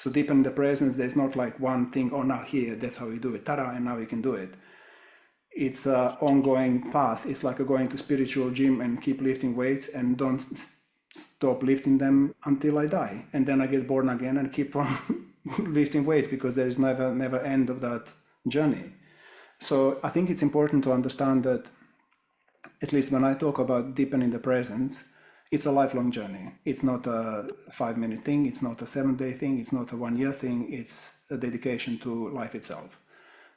So deepen the presence, there's not like one thing, oh, now here, that's how we do it, ta-da, and now we can do it. It's an ongoing path. It's like going to spiritual gym and keep lifting weights and don't stop lifting them until I die. And then I get born again and keep on lifting weights, because there is never end of that journey. So I think it's important to understand that, at least when I talk about deepening the presence, it's a lifelong journey. It's not a 5-minute thing. It's not a 7-day thing. It's not a 1-year thing. It's a dedication to life itself.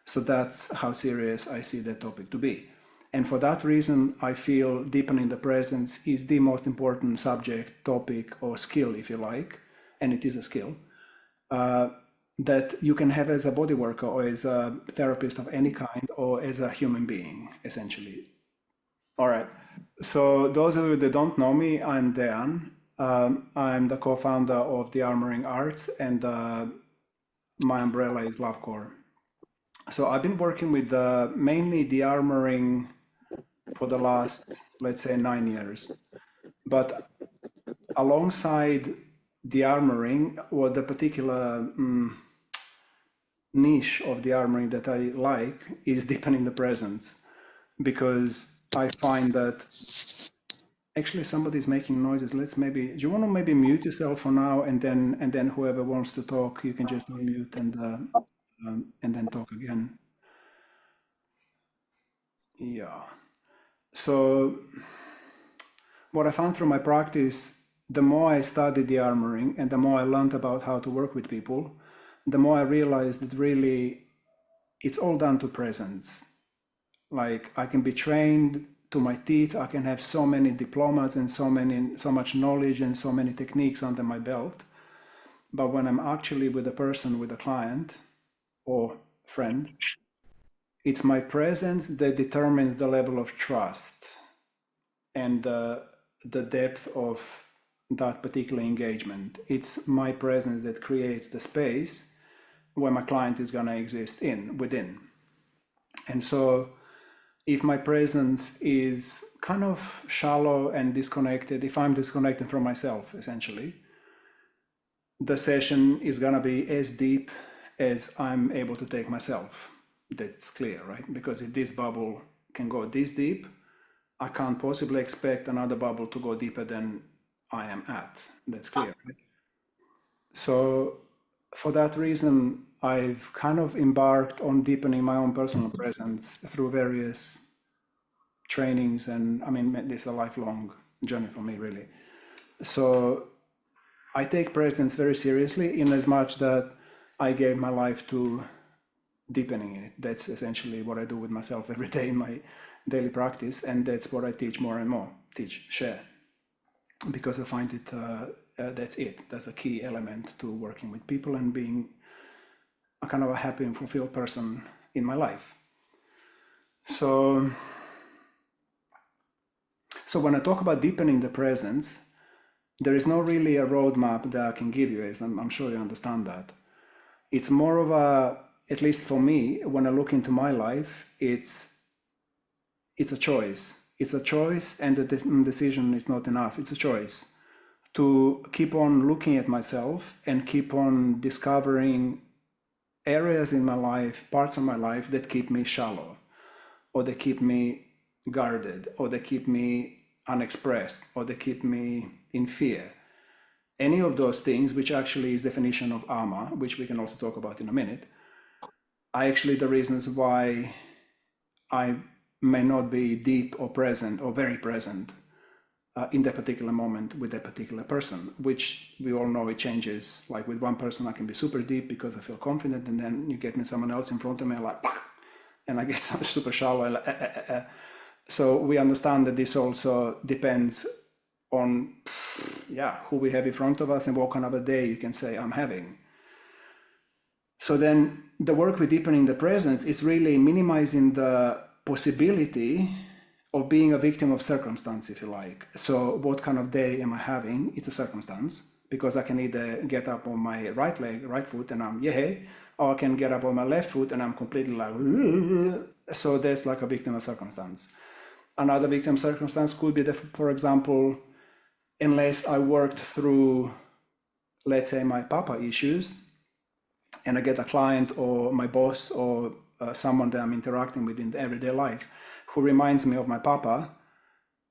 So that's how serious I see that topic to be. And for that reason, I feel deepening the presence is the most important subject, topic, or skill, if you like, and it is a skill, that you can have as a body worker or as a therapist of any kind or as a human being, essentially. All right. So those of you that don't know me, I'm Dejan. I'm the co-founder of the Armoring Arts, and my umbrella is Lovecore. So I've been working with mainly the armoring for the last, let's say, 9 years. But alongside the armoring, or the particular niche of the armoring that I like, is deepening the presence, because I find that actually somebody's making noises. Let's maybe, do you want to maybe mute yourself for now, and then whoever wants to talk, you can just unmute and then talk again. Yeah. So what I found through my practice, the more I studied the armoring and the more I learned about how to work with people, the more I realized that really it's all down to presence. Like, I can be trained to my teeth, I can have so many diplomas and so much knowledge and so many techniques under my belt. But when I'm actually with a person, with a client or friend, it's my presence that determines the level of trust and the depth of that particular engagement. It's my presence that creates the space where my client is going to exist within. And so if my presence is kind of shallow and disconnected, if I'm disconnected from myself, essentially, the session is going to be as deep as I'm able to take myself. That's clear, right? Because if this bubble can go this deep, I can't possibly expect another bubble to go deeper than I am at. That's clear, right? So for that reason, I've kind of embarked on deepening my own personal presence through various trainings. And I mean, this is a lifelong journey for me, really. So I take presence very seriously, in as much that I gave my life to deepening it. That's essentially what I do with myself every day in my daily practice, and that's what I teach more and more, share, because I find it, that's a key element to working with people and being a kind of a happy and fulfilled person in my life. So when I talk about deepening the presence, there is no really a roadmap that I can give you, as I'm sure you understand that. It's more of a, at least for me, when I look into my life, it's a choice. It's a choice, and the decision is not enough. It's a choice to keep on looking at myself and keep on discovering areas in my life, parts of my life that keep me shallow, or they keep me guarded, or they keep me unexpressed, or they keep me in fear. Any of those things, which actually is definition of ama, which we can also talk about in a minute, are actually the reasons why I may not be deep or present or very present in that particular moment with that particular person, which we all know it changes. Like with one person, I can be super deep because I feel confident, and then you get me someone else in front of me, like, and I get super shallow. Like, So we understand that this also depends on, who we have in front of us and what kind of a day you can say I'm having. So then the work with deepening the presence is really minimizing the possibility of being a victim of circumstance, if you like. So what kind of day am I having? It's a circumstance, because I can either get up on my right foot and I'm or I can get up on my left foot and I'm completely like, so there's like a victim of circumstance. Another victim circumstance could be that, for example, unless I worked through, let's say, my papa issues, and I get a client or my boss or someone that I'm interacting with in the everyday life who reminds me of my papa,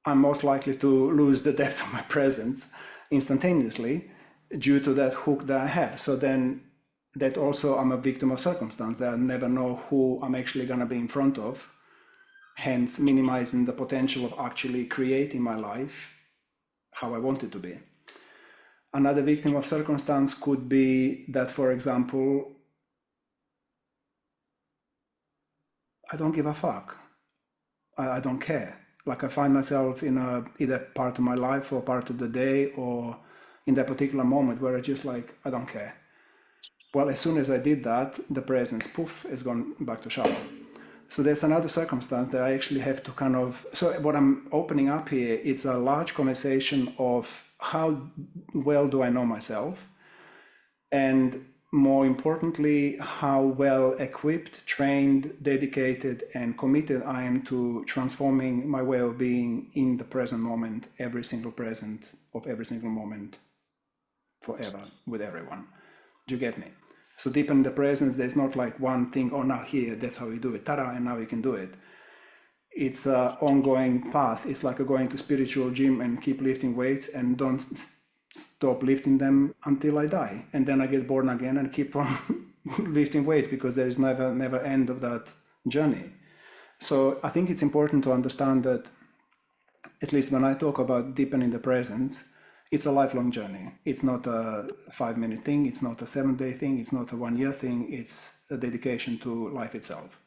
I'm most likely to lose the depth of my presence instantaneously due to that hook that I have. So then that also I'm a victim of circumstance that I never know who I'm actually going to be in front of, hence minimizing the potential of actually creating my life how I want it to be. Another victim of circumstance could be that, for example, I don't give a fuck. I don't care. Like I find myself in either part of my life or part of the day or in that particular moment where I just like, I don't care. Well, as soon as I did that, the presence, poof, is gone back to shower. So there's another circumstance that I actually have to kind of, so what I'm opening up here, it's a large conversation of how well do I know myself? And more importantly, how well equipped, trained, dedicated, and committed I am to transforming my way of being in the present moment, every single present of every single moment, forever, with everyone. Do you get me? So deepen the presence, there's not like one thing, oh, now here, that's how we do it, ta-da, and now we can do it. It's an ongoing path. It's like going to spiritual gym and keep lifting weights and don't stop lifting them until I die. And then I get born again and keep on lifting weights because there is never end of that journey. So I think it's important to understand that, at least when I talk about deepening the presence, it's a lifelong journey. It's not a 5-minute thing. It's not a 7-day thing. It's not a 1-year thing. It's a dedication to life itself.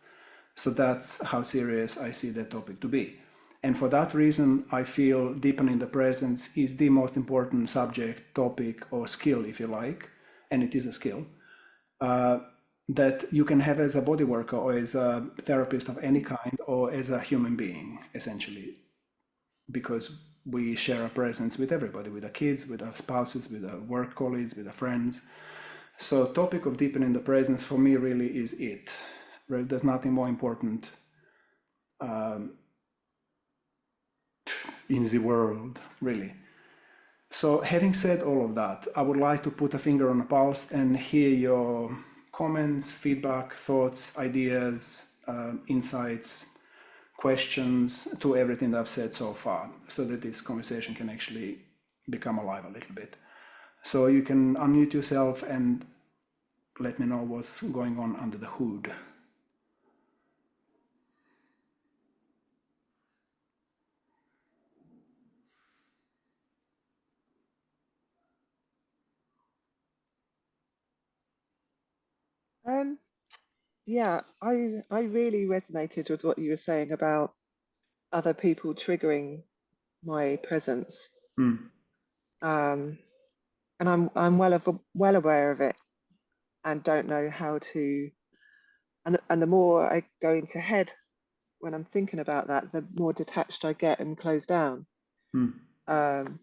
So that's how serious I see that topic to be. And for that reason, I feel deepening the presence is the most important subject, topic, or skill, if you like, and it is a skill, that you can have as a body worker or as a therapist of any kind or as a human being, essentially, because we share a presence with everybody, with our kids, with our spouses, with our work colleagues, with our friends. So topic of deepening the presence for me really is it. Right? There's nothing more important in the world, really. So having said all of that, I would like to put a finger on the pulse and hear your comments, feedback, thoughts, ideas, insights, questions to everything that I've said so far, so that this conversation can actually become alive a little bit. So you can unmute yourself and let me know what's going on under the hood. Yeah, I really resonated with what you were saying about other people triggering my presence. Um, and I'm well aware of it and don't know how to. And the more I go into head when I'm thinking about that, the more detached I get and close down. Um,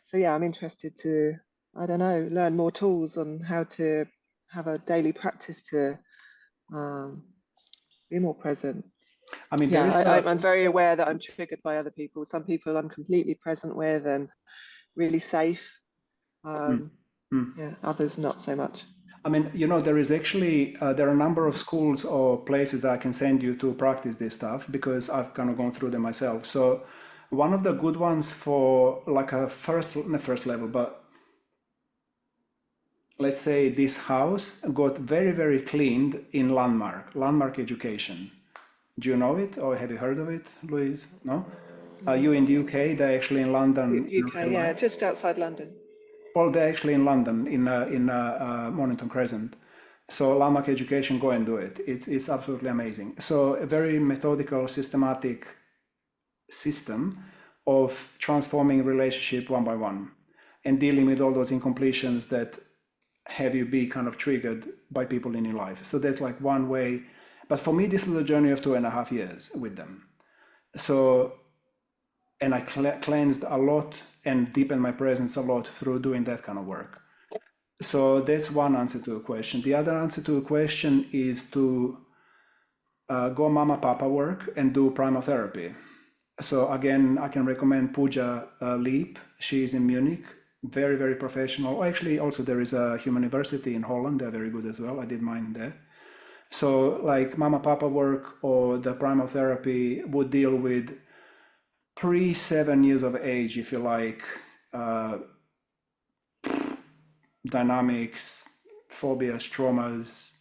so yeah, I'm interested to, I don't know, learn more tools on how to have a daily practice to be more present. I mean, there Yeah, is a, I'm very aware that I'm triggered by other people. Some people I'm completely present with and really safe. Yeah, others not so much. I mean, there is actually, there are a number of schools or places that I can send you to practice this stuff because I've kind of gone through them myself. So one of the good ones for like a not first level, but let's say this house got very, very cleaned in landmark education. Do you know it or have you heard of it, Louise? No? Are you in the UK? They're actually in London in UK, real yeah, life. just outside London. Well, they're actually in London in Mornington Crescent. So landmark education, go and do it. It's absolutely amazing. So a very methodical, systematic system of transforming relationship one by one and dealing with all those incompletions that have you be kind of triggered by people in your life. So that's like one way. But for me, this was a journey of 2.5 years with them. So, and I cleansed a lot and deepened my presence a lot through doing that kind of work. So that's one answer to a question. The other answer to a question is to go mama papa work and do primal therapy. So again, I can recommend Pooja Leap. She is in Munich, very, very professional. Actually, also there is a human university in Holland. They're very good as well. I did mine there. So like mama papa work or the primal therapy would deal with pre 7 years of age, if you like, dynamics, phobias, traumas,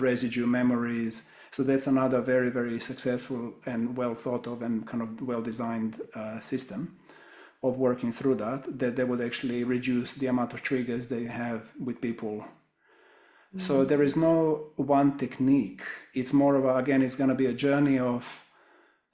residue memories. So that's another very, very successful and well thought of and kind of well designed system of working through that they would actually reduce the amount of triggers they have with people. So there is no one technique. It's more of a, again, it's going to be a journey of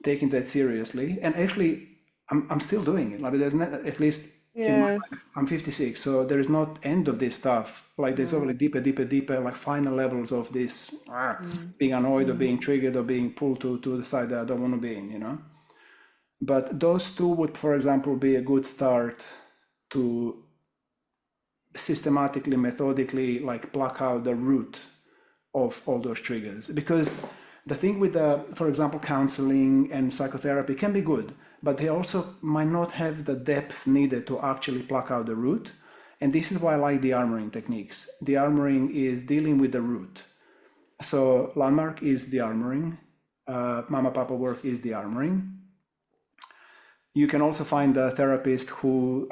taking that seriously. And actually, I'm still doing it. Like there's not, at least in my Yeah. life, I'm 56, so there is not end of this stuff. Like there's No. only deeper, deeper, deeper, like final levels of this Mm. being annoyed or Mm. being triggered or being pulled to the side that I don't want to be in, you know. But those two would, for example, be a good start to systematically, methodically, like pluck out the root of all those triggers. Because the thing with the, for example, counseling and psychotherapy can be good, but they also might not have the depth needed to actually pluck out the root. And this is why I like the armoring techniques. The armoring is dealing with the root. So landmark is the armoring, mama papa work is the armoring. You can also find a therapist who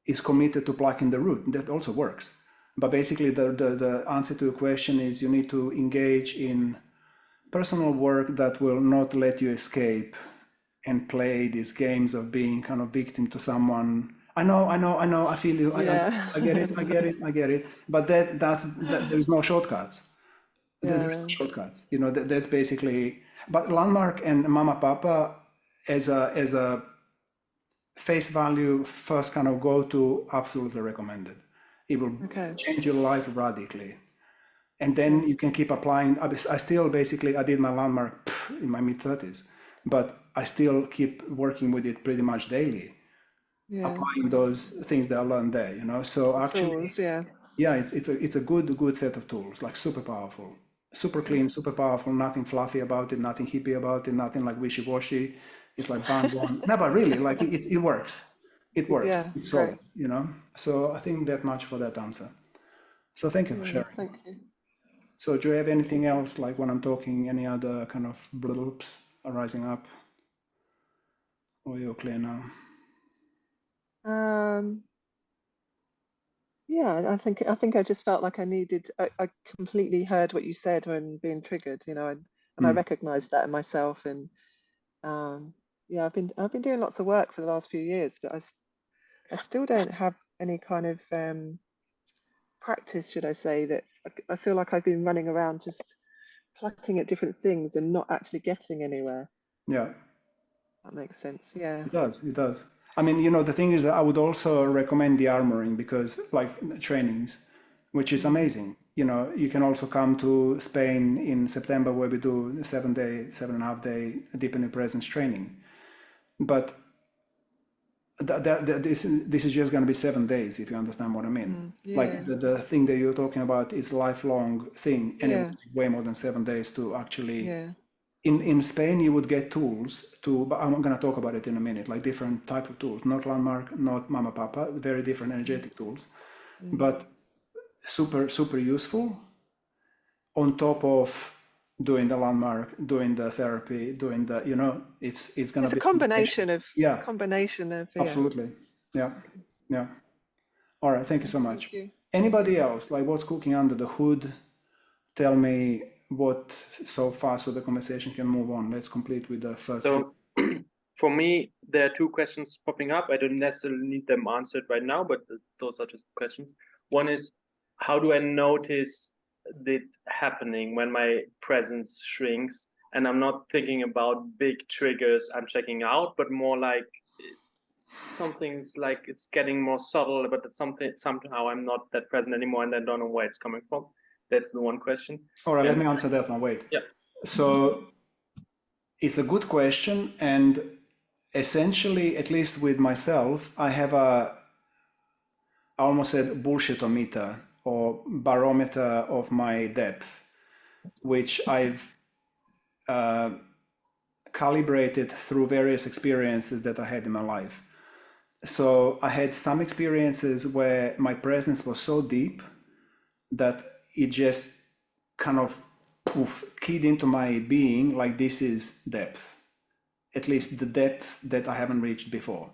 is committed to plucking the root. That also works. But basically, the answer to your question is you need to engage in personal work that will not let you escape and play these games of being kind of victim to someone. I feel you. Yeah. I get it. I get it. I get it. But there's no shortcuts. There's no Yeah. shortcuts. You know, that's basically. But landmark and mama papa as a face value first kind of go to absolutely recommended. It will Okay. change your life radically. And then Okay. you can keep applying. I still basically, I did my landmark in my mid 30s, but I still keep working with it pretty much daily, Yeah. applying those things that I learned there, you know? So The actually, tools. Yeah. yeah, it's a good set of tools, like super powerful, super clean, super powerful, nothing fluffy about it, nothing hippie about it, nothing like wishy-washy. It's like bang on. No, but really, like it works. It works. Yeah. It's Great. solid, you know? So I think that much for that answer. So thank you for Yeah. sharing. Thank you. So do you have anything else, like when I'm talking, any other kind of bloops arising up? Or you're clear now? Um, yeah, I think I just felt like I completely heard what you said when being triggered, and I Mm, recognized that in myself. And um, yeah, I've been doing lots of work for the last few years, but I still don't have any kind of practice, should I say, that I feel like I've been running around just plucking at different things and not actually getting anywhere. yeah, That makes sense. Yeah. it does. It does. I mean, the thing is that I would also recommend the armoring because, like, trainings, which is Mm. amazing. You can also come to Spain in September where we do a 7 day, 7.5 day Deepen Your Presence training. But this is just going to be 7 days, if you understand what I mean. Mm. Like Yeah. the thing that you're talking about is lifelong thing, and it will Yeah. take way more than 7 days to actually. Yeah. In Spain, you would get tools to, but I'm going to talk about it in a minute, like different type of tools, not landmark, not mama papa, very different Mm. energetic tools, Mm. but super super useful on top of doing the landmark, doing the therapy, doing the, it's going to It's a be a combination. Yeah, combination of yeah. absolutely. Yeah, yeah. All right, thank you Okay, so thank much. you. Anybody else, like what's cooking under the hood? Tell me what so far so the conversation can move on. Let's complete with the first bit. So for me, there are two questions popping up. I don't necessarily need them answered right now, but those are just questions. One is, how do I notice it happening when my presence shrinks? And I'm not thinking about big triggers I'm checking out, but more like something's like it's getting more subtle, but it's something somehow I'm not that present anymore, and I don't know where it's coming from. That's the one question. All right, let And me answer that one. Wait. yeah, So it's a good question, and essentially, at least with myself, I have I almost said bullshitometer or barometer of my depth, which I've calibrated through various experiences that I had in my life. So I had some experiences where my presence was so deep that it just kind of keyed into my being, like this is depth, at least the depth that I haven't reached before.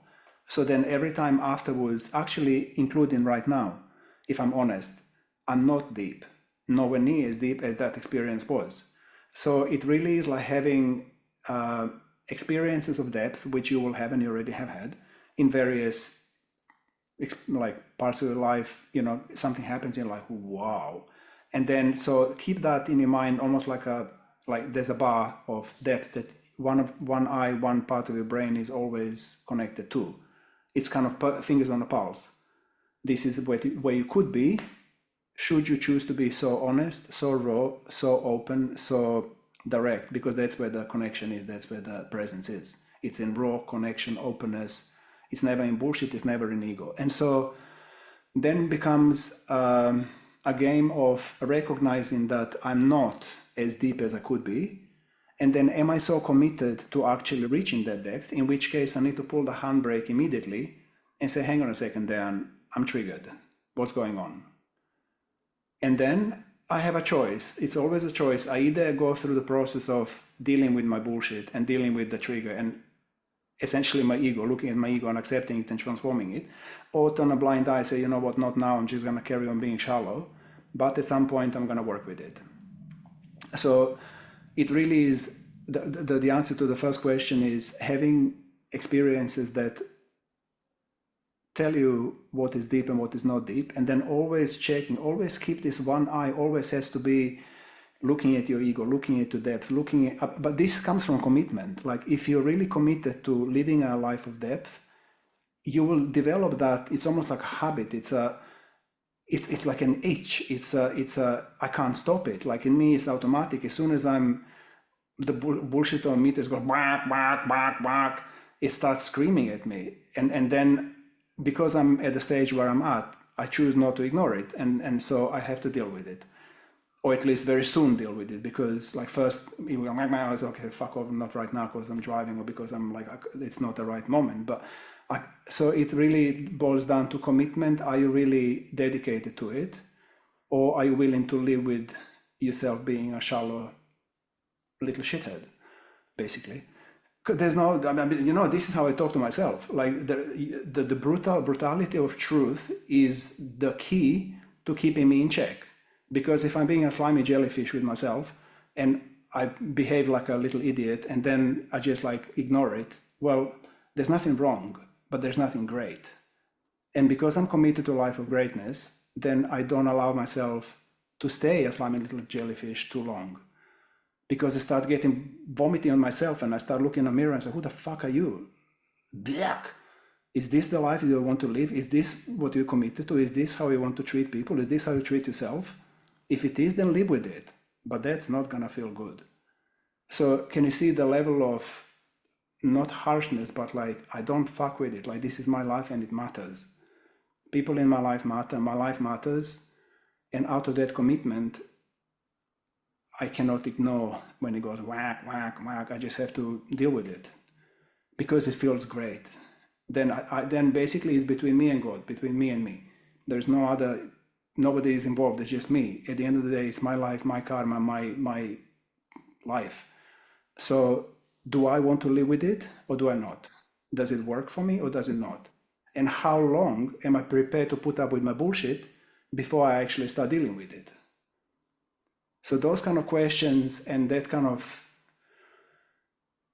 So then every time afterwards, actually including right now, if I'm honest, I'm not deep, nowhere near as deep as that experience was. So it really is like having experiences of depth, which you will have and you already have had in various like parts of your life. You know, something happens, you're like, wow. And then so keep that in your mind, almost like there's a bar of depth that one eye, one part of your brain is always connected to. It's kind of fingers on the pulse. This is where you could be, should you choose to be so honest, so raw, so open, so direct, because that's where the connection is, that's where the presence is. It's in raw connection, openness. It's never in bullshit, it's never in ego. And so then becomes a game of recognizing that I'm not as deep as I could be. And then am I so committed to actually reaching that depth, in which case I need to pull the handbrake immediately and say, hang on a second, Dan, I'm triggered. What's going on? And then I have a choice. It's always a choice. I either go through the process of dealing with my bullshit and dealing with the trigger and essentially my ego, looking at my ego and accepting it and transforming it, or turn a blind eye, say, you know what, not now, I'm just going to carry on being shallow, but at some point I'm going to work with it. So it really is, the answer to the first question is having experiences that tell you what is deep and what is not deep, and then always checking, always keep this one eye, always has to be looking at your ego, looking at your depth, looking at, but this comes from commitment. Like if you're really committed to living a life of depth, you will develop that. It's almost like a habit. It's like an itch. It's a I can't stop it. Like in me, it's automatic. As soon as the bullshit on meters go bark, bark, bark, bark, it starts screaming at me. And then because I'm at the stage where I'm at, I choose not to ignore it. And so I have to deal with it. Or at least very soon deal with it, because like first I was okay, fuck off, not right now because I'm driving, or because I'm like, it's not the right moment. But so it really boils down to commitment. Are you really dedicated to it? Or are you willing to live with yourself being a shallow little shithead, basically? There's no, I mean, you know, this is how I talk to myself. Like the brutality of truth is the key to keeping me in check. Because if I'm being a slimy jellyfish with myself and I behave like a little idiot and then I just like ignore it, well, there's nothing wrong, but there's nothing great. And because I'm committed to a life of greatness, then I don't allow myself to stay a slimy little jellyfish too long. Because I start getting vomiting on myself and I start looking in the mirror and say, who the fuck are you? Black. Is this the life you want to live? Is this what you're committed to? Is this how you want to treat people? Is this how you treat yourself? If it is, then live with it. But that's not going to feel good. So can you see the level of not harshness, but like, I don't fuck with it. Like, this is my life and it matters. People in my life matter. My life matters. And out of that commitment, I cannot ignore when it goes whack, whack, whack. I just have to deal with it because it feels great. Then then basically it's between me and God, between me and me. There's no other, nobody is involved. It's just me. At the end of the day, it's my life, my karma, my life. So do I want to live with it or do I not? Does it work for me or does it not? And how long am I prepared to put up with my bullshit before I actually start dealing with it? So those kind of questions and that kind of,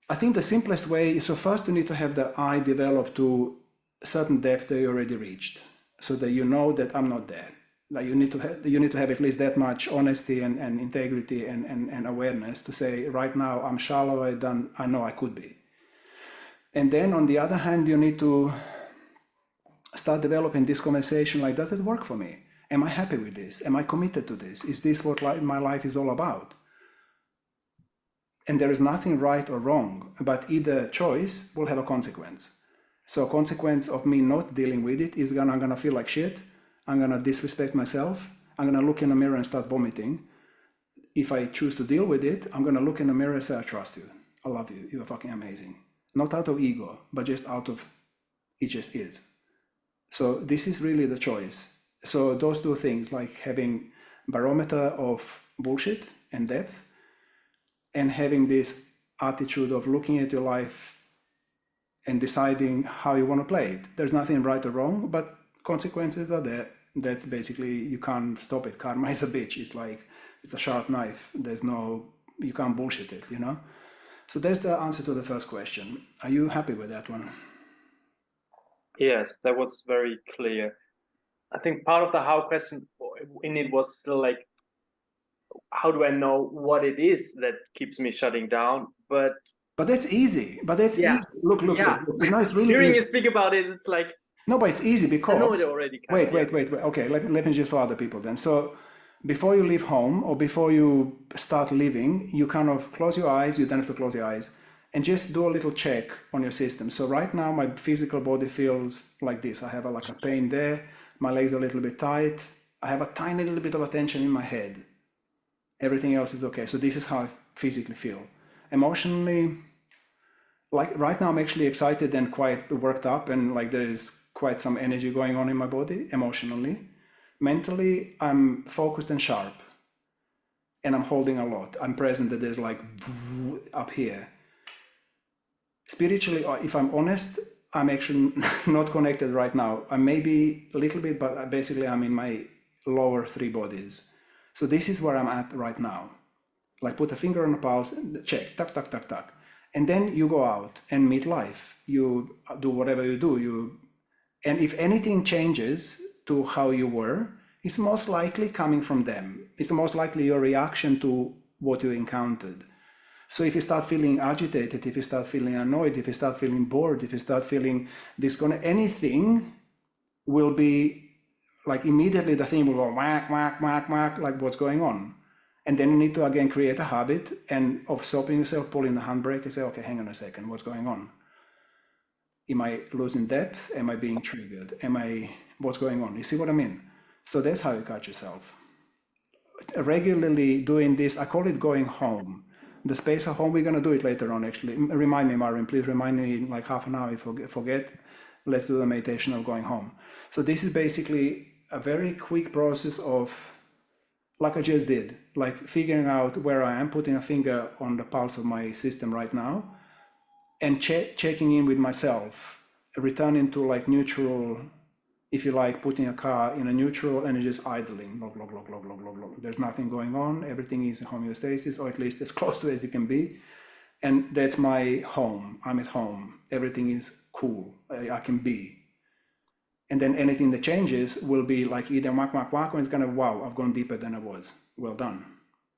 I think the simplest way is, so first you need to have the eye develop to a certain depth that you already reached, so that you know that I'm not there. Like you need to have at least that much honesty and integrity and awareness to say, right now I'm shallower than I know I could be. And then on the other hand, you need to start developing this conversation, like, does it work for me? Am I happy with this? Am I committed to this? Is this what my life is all about? And there is nothing right or wrong, but either choice will have a consequence. So a consequence of me not dealing with it is I'm gonna feel like shit. I'm gonna disrespect myself. I'm gonna look in the mirror and start vomiting. If I choose to deal with it, I'm gonna look in the mirror and say, I trust you. I love you. You're fucking amazing. Not out of ego, but just out of It just is. So this is really the choice. So those two things, like having barometer of bullshit and depth, and having this attitude of looking at your life and deciding how you want to play it. There's nothing right or wrong, but consequences are there. That's basically, you can't stop it. Karma is a bitch. It's like, it's a sharp knife. There's no, you can't bullshit it, you know? So that's the answer to the first question. Are you happy with that one? Yes, that was very clear. I think part of the how question in it was still like, how do I know what it is that keeps me shutting down? But that's easy. But that's yeah, easy. Look. yeah. You know, it's really Hearing easy. you speak about it, it's like, No, but it's easy I because, know it already. Kind wait. of, yeah. Okay, let me just for other people then. So before you leave home or before you start living, you kind of close your eyes, you don't have to close your eyes, and just do a little check on your system. So right now my physical body feels like this. I have like a pain there, my legs are a little bit tight, I have a tiny little bit of a tension in my head. Everything else is okay. So this is how I physically feel. Emotionally, like right now I'm actually excited and quite worked up, and like there is quite some energy going on in my body emotionally. Mentally, I'm focused and sharp, and I'm holding a lot. I'm present, that there's like up here. Spiritually, if I'm honest, I'm actually not connected right now. I may be a little bit, but basically I'm in my lower three bodies. So this is where I'm at right now. Like put a finger on the pulse, check, tuck, tuck, tuck, tuck. And then you go out and meet life. You do whatever you do. And if anything changes to how you were, it's most likely coming from them. It's most likely your reaction to what you encountered. So if you start feeling agitated, if you start feeling annoyed, if you start feeling bored, if you start feeling disconnected, anything will be like immediately the thing will go whack, whack, whack, whack, like what's going on. And then you need to again create a habit and of stopping yourself, pulling the handbrake and say, okay, hang on a second, what's going on? Am I losing depth? Am I being triggered? What's going on? You see what I mean? So that's how you catch yourself. Regularly doing this, I call it going home. The space of home, we're going to do it later on actually. Remind me, Marvin, please remind me in like half an hour if I forget. Let's do the meditation of going home. So this is basically a very quick process of, like I just did, like figuring out where I am, putting a finger on the pulse of my system right now, and checking in with myself, returning to like neutral, if you like, putting a car in a neutral and just idling, log, log, log, log, log, log, log. There's nothing going on, everything is in homeostasis, or at least as close to as you can be. And that's my home. I'm at home. Everything is cool. I can be. And then anything that changes will be like either whack, whack, whack, or it's gonna, wow, I've gone deeper than I was. Well done.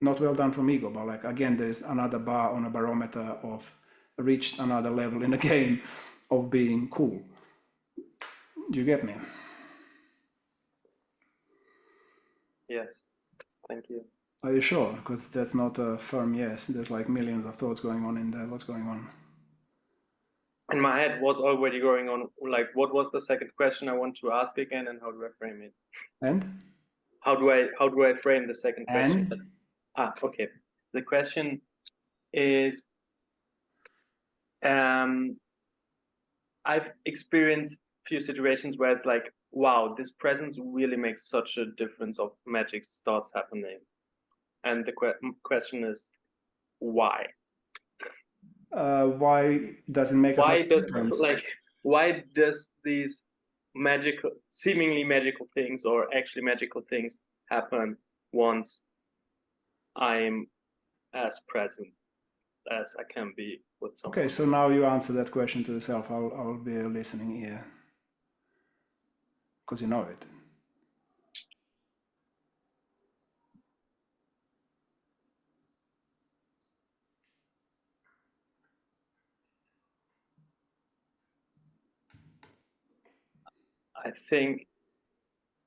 Not well done from ego, but like, again, there's another bar on a barometer of reached another level in the game of being cool. Do you get me? Yes, thank you. Are you sure? Because that's not a firm yes. There's like millions of thoughts going on in there. What's going on? In my head was already going on, like, what was the second question I want to ask again, and how do I frame it? And? How do I frame the second question? Okay. The question is, I've experienced a few situations where it's like, wow, this presence really makes such a difference of magic starts happening. And the question is, why? Why does it make a difference? Why does these seemingly magical things, or actually magical things, happen once I'm as present as I can be with someone? Okay, so now you answer that question to yourself. I'll be a listening ear. Because you know it. I think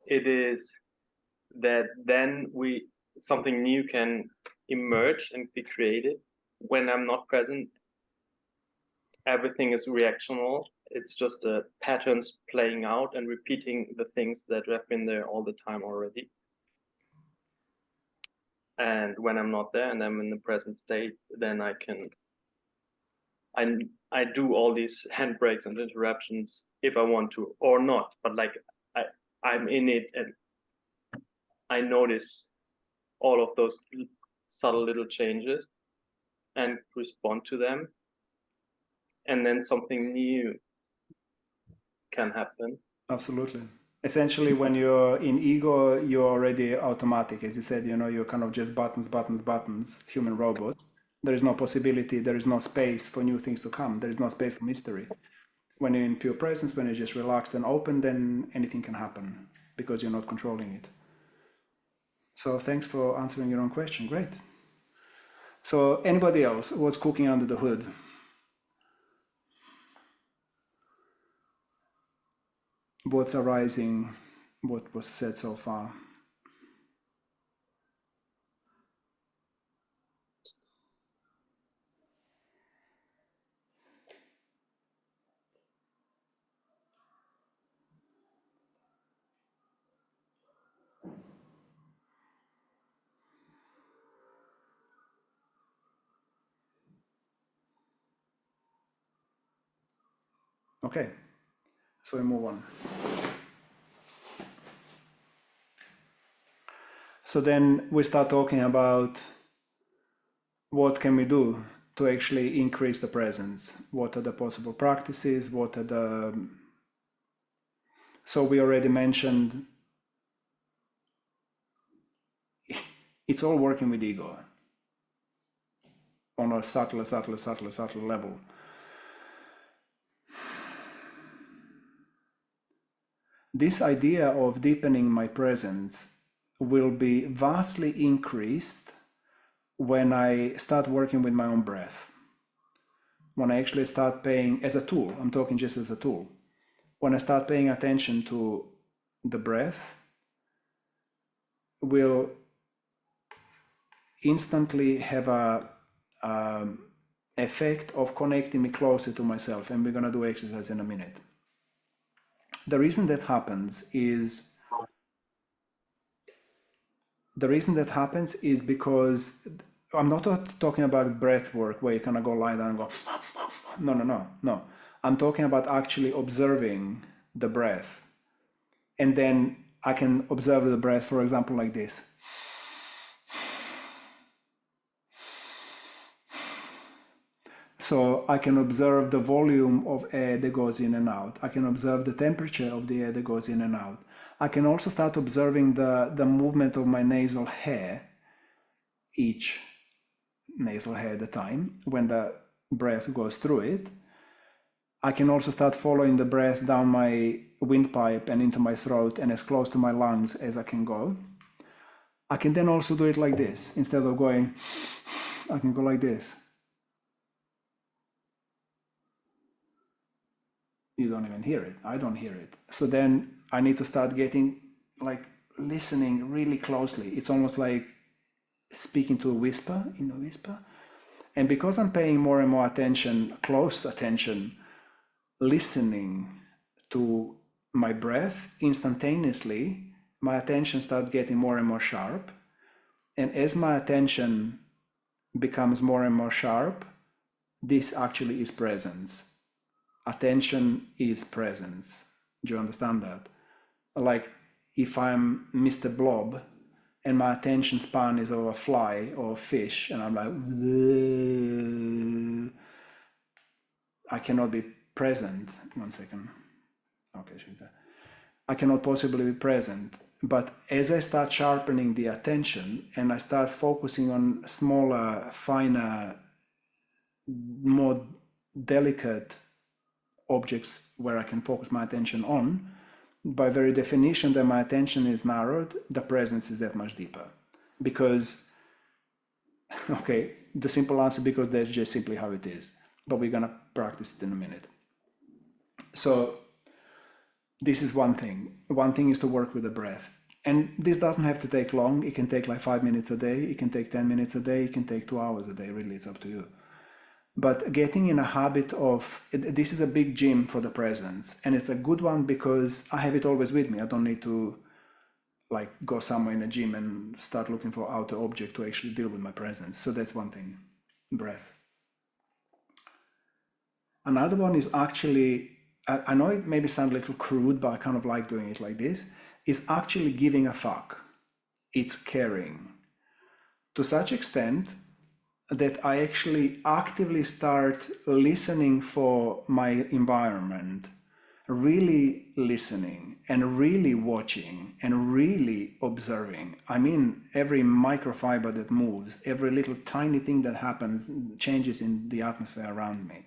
it is that then something new can emerge and be created. When I'm not present, everything is reactional. It's just patterns playing out and repeating the things that have been there all the time already. And when I'm not there and I'm in the present state, then I can I do all these handbrakes and interruptions if I want to or not, but like I'm in it and I notice all of those subtle little changes and respond to them, and then something new can happen. Absolutely. Essentially, when you're in ego, you're already automatic. As you said, you're kind of just buttons, buttons, buttons, human robot. There is no possibility, there is no space for new things to come. There is no space for mystery. When you're in pure presence, when you're just relaxed and open, then anything can happen because you're not controlling it. So thanks for answering your own question. Great. So anybody else, what's cooking under the hood? What's arising? What was said so far? Okay, so we move on. So then we start talking about what can we do to actually increase the presence? What are the possible practices? What are the... So we already mentioned it's all working with ego on a subtle level. This idea of deepening my presence will be vastly increased when I start working with my own breath. When I actually start paying, as a tool, I'm talking just as a tool. When I start paying attention to the breath, will instantly have a effect of connecting me closer to myself, and we're going to do exercise in a minute. The reason that happens is because I'm not talking about breath work where you kind of go lie down and go no. I'm talking about actually observing the breath, and then I can observe the breath, for example, like this. So I can observe the volume of air that goes in and out. I can observe the temperature of the air that goes in and out. I can also start observing the movement of my nasal hair, each nasal hair at a time, when the breath goes through it. I can also start following the breath down my windpipe and into my throat and as close to my lungs as I can go. I can then also do it like this. Instead of going, I can go like this. You don't even hear it. I don't hear it. So then I need to start getting, like, listening really closely. It's almost like speaking to a whisper, in a whisper. And because I'm paying more and more attention, close attention, listening to my breath, instantaneously, my attention starts getting more and more sharp. And as my attention becomes more and more sharp, this actually is presence. Attention is presence. Do you understand that? Like if I'm Mr. Blob and my attention span is of a fly or a fish and I'm like, I cannot be present. 1 second. Okay, I cannot possibly be present. But as I start sharpening the attention and I start focusing on smaller, finer, more delicate objects where I can focus my attention on, by very definition that my attention is narrowed, the presence is that much deeper. Because, okay, the simple answer, because that's just simply how it is. But we're going to practice it in a minute. So this is one thing. One thing is to work with the breath. And this doesn't have to take long. It can take like 5 minutes a day. It can take 10 minutes a day. It can take 2 hours a day. Really, it's up to you. But getting in a habit of, this is a big gym for the presence. And it's a good one because I have it always with me. I don't need to like go somewhere in a gym and start looking for outer object to actually deal with my presence. So that's one thing, breath. Another one is actually, I know it maybe sounds a little crude, but I kind of like doing it like this, is actually giving a fuck. It's caring. To such extent that I actually actively start listening for my environment, really listening and really watching and really observing. I mean, every microfiber that moves, every little tiny thing that happens, changes in the atmosphere around me.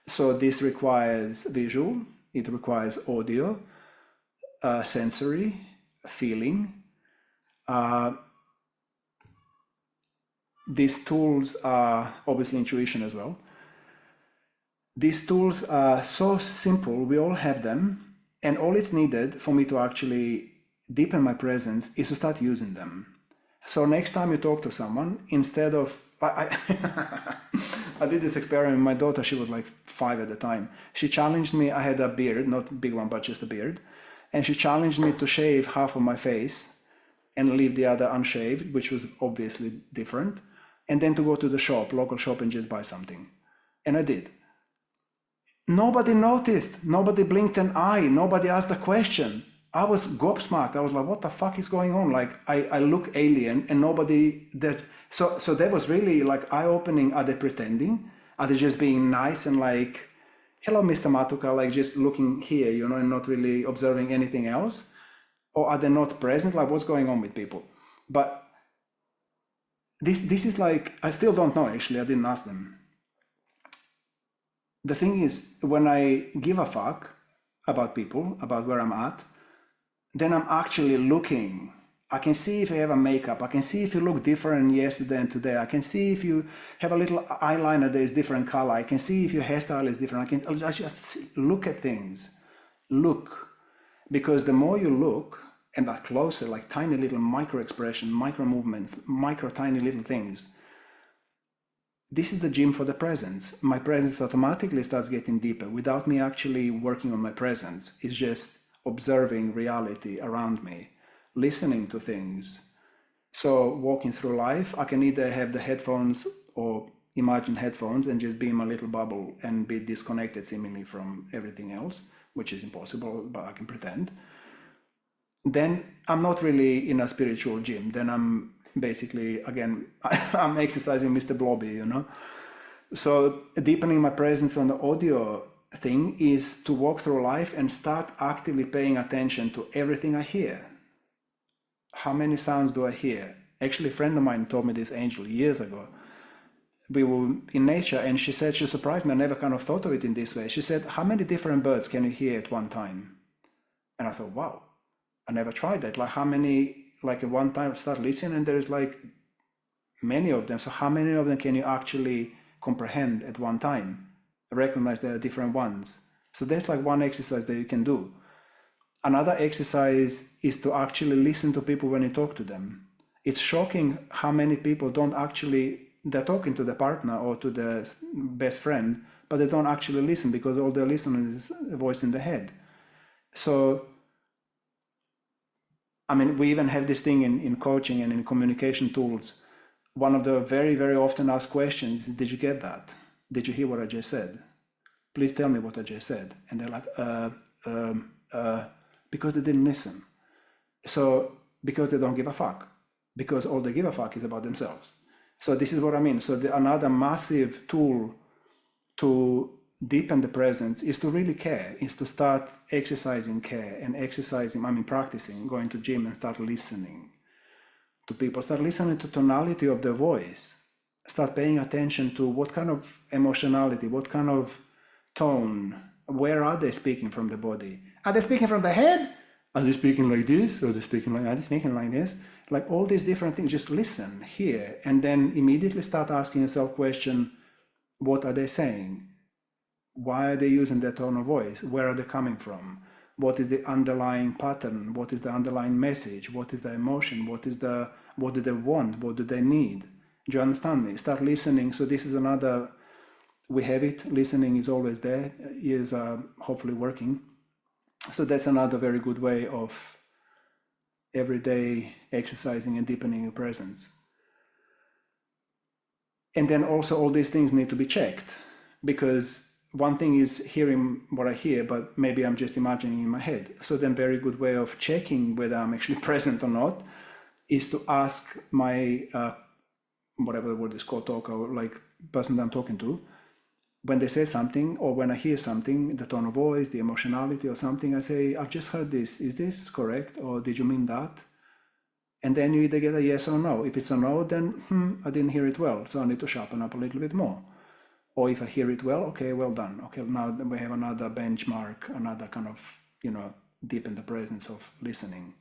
So this requires visual, it requires audio, sensory, feeling. These tools are obviously intuition as well. These tools are so simple, we all have them, and all it's needed for me to actually deepen my presence is to start using them. So next time you talk to someone, instead of, I did this experiment. My daughter, she was like 5 at the time. She challenged me, I had a beard, not a big one, but just a beard. And she challenged me to shave half of my face and leave the other unshaved, which was obviously different. And then to go to the shop, local shop, and just buy something. And I did. Nobody noticed. Nobody blinked an eye. Nobody asked a question. I was gobsmacked. I was like, what the fuck is going on? Like, I look alien and nobody that. So that was really like eye-opening. Are they pretending? Are they just being nice and like, hello, Mr. Matuka, like just looking here, you know, and not really observing anything else? Or are they not present? Like, what's going on with people? But this is like, I still don't know, actually. I didn't ask them. The thing is, when I give a fuck about people, about where I'm at, then I'm actually looking. I can see if you have a makeup. I can see if you look different yesterday and today. I can see if you have a little eyeliner that is different color. I can see if your hairstyle is different. I just look at things. Look. Because the more you look, and are closer, like tiny little micro expression, micro movements, micro tiny little things, this is the gym for the presence. My presence automatically starts getting deeper without me actually working on my presence. It's just observing reality around me, listening to things. So walking through life, I can either have the headphones or imagine headphones and just be in my little bubble and be disconnected seemingly from everything else, which is impossible, but I can pretend. Then I'm not really in a spiritual gym. Then I'm basically, again, I'm exercising Mr. Blobby, you know. So deepening my presence on the audio thing is to walk through life and start actively paying attention to everything I hear. How many sounds do I hear? Actually, a friend of mine told me this, Angel, years ago. We were in nature and she said, she surprised me, I never kind of thought of it in this way. She said, how many different birds can you hear at one time? And I thought, wow, I never tried that. Like how many, like at one time start listening and there's like many of them. So how many of them can you actually comprehend at one time? Recognize there are different ones. So that's like one exercise that you can do. Another exercise is to actually listen to people when you talk to them. It's shocking how many people don't actually, they're talking to the partner or to the best friend, but they don't actually listen because all they're listening is a voice in the head. So, I mean, we even have this thing in coaching and in communication tools. One of the very, very often asked questions, did you get that? Did you hear what I just said? Please tell me what I just said. And they're like, because they didn't listen. So, because they don't give a fuck. Because all they give a fuck is about themselves. So this is what I mean. So another massive tool to deepen the presence is to really care, is to start exercising care and exercising, I mean practicing, going to gym and start listening to people, start listening to tonality of their voice, start paying attention to what kind of emotionality, what kind of tone, where are they speaking from the body? Are they speaking from the head? Are they speaking like this? Are they speaking like this? Like all these different things, just listen, hear, and then immediately start asking yourself question, what are they saying? Why are they using their tone of voice? Where are they coming from? What is the underlying pattern? What is the underlying message? What is the emotion? What do they want? What do they need? Do you understand me? Start listening. So this is another, we have it. Listening is always there. Ears are hopefully working. So that's another very good way of everyday exercising and deepening your presence. And then also all these things need to be checked because one thing is hearing what I hear, but maybe I'm just imagining in my head. So then very good way of checking whether I'm actually present or not is to ask my, whatever the word is called, talker, or like person that I'm talking to, when they say something or when I hear something, the tone of voice, the emotionality or something, I say, I've just heard this. Is this correct? Or did you mean that? And then you either get a yes or no. If it's a no, then I didn't hear it well, so I need to sharpen up a little bit more. Or if I hear it well, okay, well done. Okay, now we have another benchmark, another kind of, deepen the presence of listening.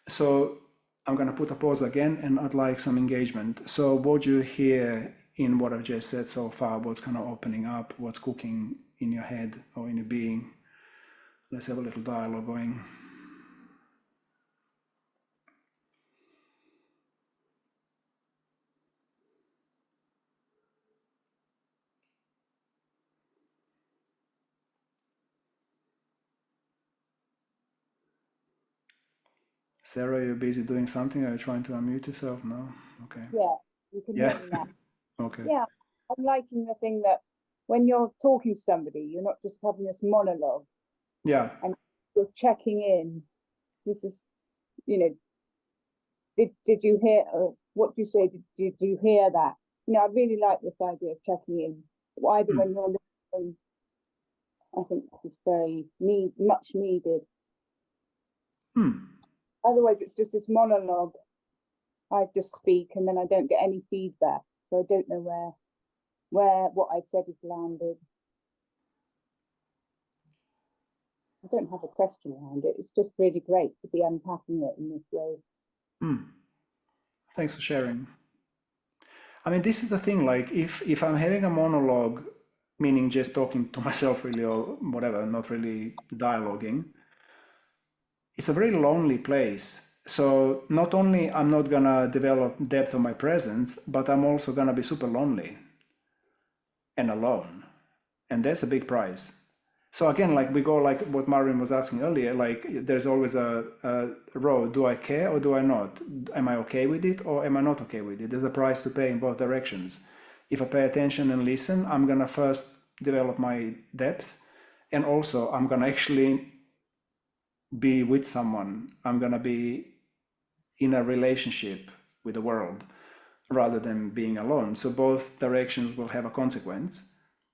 So I'm going to put a pause again, and I'd like some engagement. So what do you hear in what I've just said so far? What's kind of opening up? What's cooking in your head or in your being? Let's have a little dialogue going. Sarah, you're busy doing something? Are you trying to unmute yourself? No? Okay. Yeah, you can Yeah. hear me now. Okay. Yeah, I'm liking the thing that when you're talking to somebody, you're not just having this monologue Yeah. and you're checking in. This is, did you hear, what do you say? Did you hear that? I really like this idea of checking in. Either when you're listening, I think this is very much needed. Otherwise, it's just this monologue. I just speak and then I don't get any feedback, so I don't know where what I've said has landed. I don't have a question around it. It's just really great to be unpacking it in this way. Thanks for sharing. I mean, this is the thing, like if I'm having a monologue, meaning just talking to myself really or whatever, not really dialoguing, it's a very lonely place. So not only I'm not gonna develop depth of my presence, but I'm also gonna be super lonely and alone. And that's a big prize. So again, like we go like what Marvin was asking earlier, like there's always a road. Do I care or do I not? Am I okay with it or am I not okay with it? There's a price to pay in both directions. If I pay attention and listen, I'm gonna first develop my depth, and also I'm gonna actually be with someone. I'm gonna be in a relationship with the world rather than being alone. So both directions will have a consequence.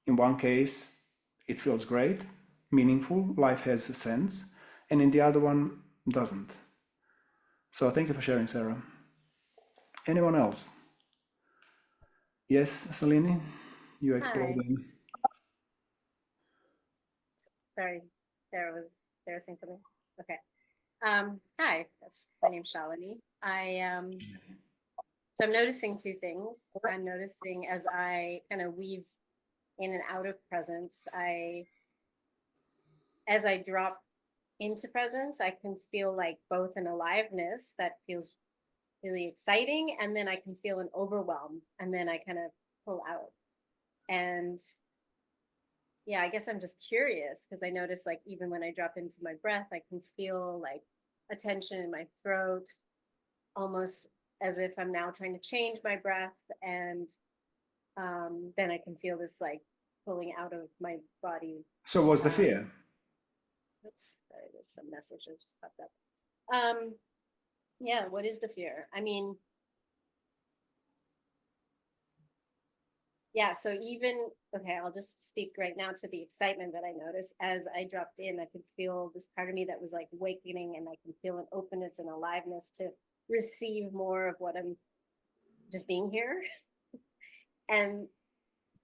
In one case, it feels great, meaningful, life has a sense, and in the other one, doesn't. So thank you for sharing, Sarah. Anyone else? Yes, Salini, you exploded. Sorry, Sarah was saying something. Okay. Hi, my name's Shalini. So I'm noticing two things. I'm noticing as I kind of weave in and out of presence, as I drop into presence, I can feel like both an aliveness that feels really exciting, and then I can feel an overwhelm, and then I kind of pull out. And yeah, I guess I'm just curious because I notice like even when I drop into my breath, I can feel like a tension in my throat, almost as if I'm now trying to change my breath. And then I can feel this like pulling out of my body. So what's the fear? Oops, sorry, there's some message that just popped up. Yeah, what is the fear? I mean, yeah, so okay, I'll just speak right now to the excitement that I noticed as I dropped in. I could feel this part of me that was like awakening, and I can feel an openness and aliveness to receive more of what I'm just being here. And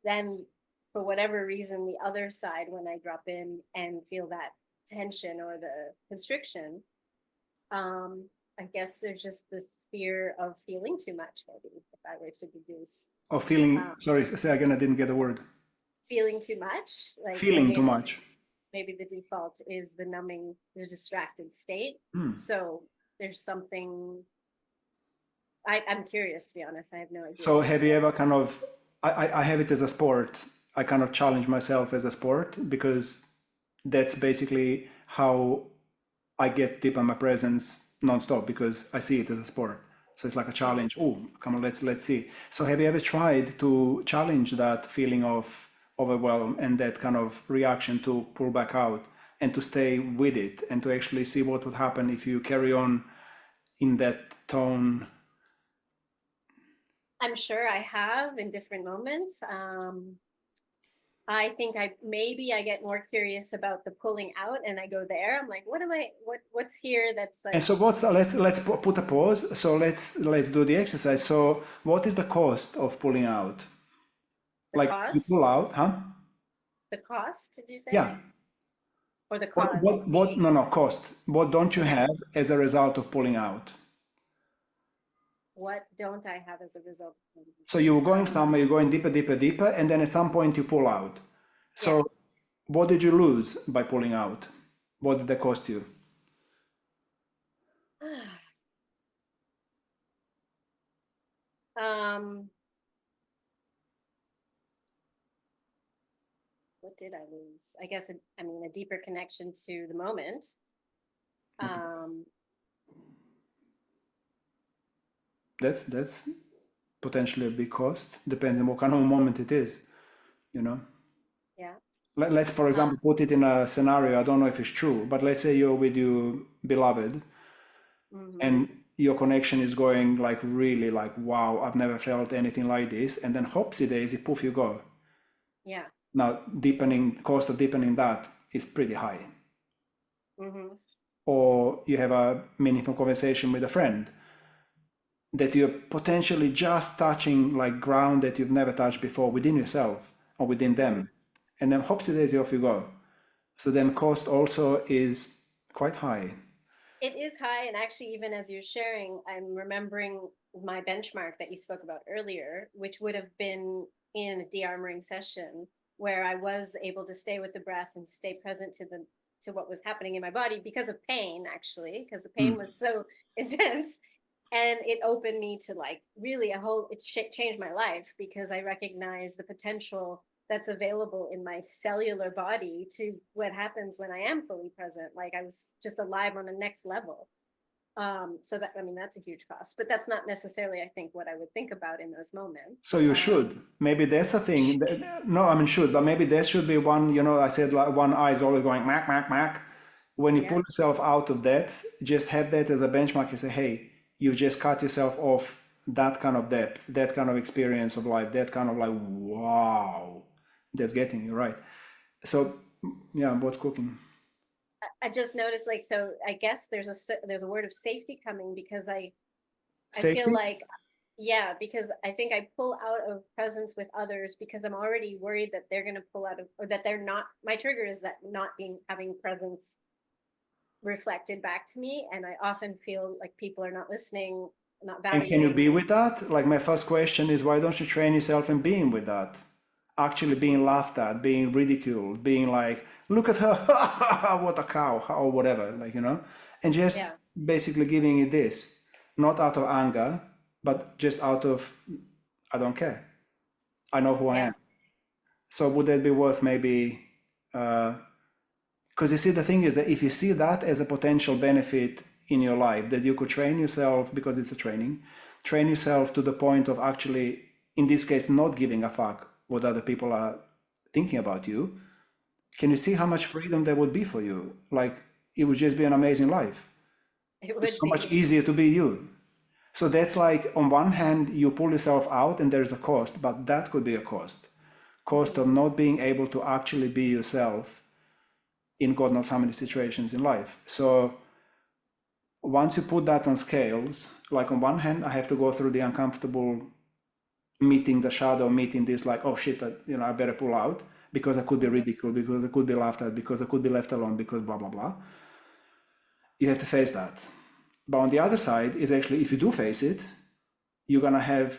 then for whatever reason, the other side, when I drop in and feel that tension or the constriction, I guess there's just this fear of feeling too much, maybe, if I were to deduce. Oh, feeling, sorry, say again, I didn't get a word. Feeling too much? Like feeling too much. Maybe the default is the numbing, the distracted state. So there's something, I'm curious, to be honest, I have no idea. So have you ever kind of, I have it as a sport. I kind of challenge myself as a sport because that's basically how I get deep on my presence nonstop, because I see it as a sport. So it's like a challenge. Oh, come on, let's see. So have you ever tried to challenge that feeling of overwhelm and that kind of reaction to pull back out and to stay with it and to actually see what would happen if you carry on in that tone? I'm sure I have in different moments. I think I get more curious about the pulling out, and I go there. I'm like, what's here that's like. And so let's put a pause. So let's do the exercise. So what is the cost of pulling out? The Like cost? you pull out, huh? The cost, did you say? Yeah. Or the cause? No, cost. What don't you have as a result of pulling out? What don't I have as a result? So you're going somewhere, you're going deeper, deeper, deeper, and then at some point you pull out. So what did you lose by pulling out? What did that cost you? What did I lose? I guess, a deeper connection to the moment. That's potentially a big cost, depending on what kind of moment it is, you know? Yeah. Let's, for example, put it in a scenario, I don't know if it's true, but let's say you're with your beloved and your connection is going like really like, wow, I've never felt anything like this. And then hopsy daisy, poof, you go. Yeah. Now, cost of deepening that is pretty high. Or you have a meaningful conversation with a friend that you're potentially just touching like ground that you've never touched before within yourself or within them. And then hopsy daisy, off you go. So then cost also is quite high. It is high. And actually, even as you're sharing, I'm remembering my benchmark that you spoke about earlier, which would have been in a de-armoring session where I was able to stay with the breath and stay present to what was happening in my body because of pain, actually, because the pain was so intense. And it opened me to like really changed my life because I recognized the potential that's available in my cellular body to what happens when I am fully present. Like I was just alive on the next level. So that's a huge cost, but that's not necessarily, I think, what I would think about in those moments. So you should. Maybe that's a thing. No, I mean, should, but maybe there should be one, I said like one eye is always going, mac, mac, mac. When you pull yourself out of depth, just have that as a benchmark and say, hey, you've just cut yourself off that kind of depth, that kind of experience of life, that kind of like, wow, that's getting you right. So, yeah, what's cooking? I just noticed, so I guess there's a word of safety coming because I Safety? feel like, because I think I pull out of presence with others because I'm already worried that they're going to pull out of, or that they're not, my trigger is that not having presence reflected back to me. And I often feel like people are not listening, not valuing. And can you be with that? Like my first question is, why don't you train yourself in being with that? Actually being laughed at, being ridiculed, being like, look at her, what a cow, or whatever, and just basically giving it this, not out of anger, but just out of, I don't care. I know who I am. So would that be worth maybe, because you see, the thing is that if you see that as a potential benefit in your life, that you could train yourself, because it's a train yourself to the point of actually, in this case, not giving a fuck what other people are thinking about you. Can you see how much freedom there would be for you? Like, it would just be an amazing life. It's so much easier to be you. So that's like, on one hand, you pull yourself out and there's a cost, but that could be a cost of not being able to actually be yourself in God knows how many situations in life. So once you put that on scales, like on one hand, I have to go through the uncomfortable meeting the shadow, meeting this like, oh shit, I better pull out because I could be ridiculed, because I could be laughed at, because I could be left alone, because blah, blah, blah. You have to face that. But on the other side is actually, if you do face it, you're going to have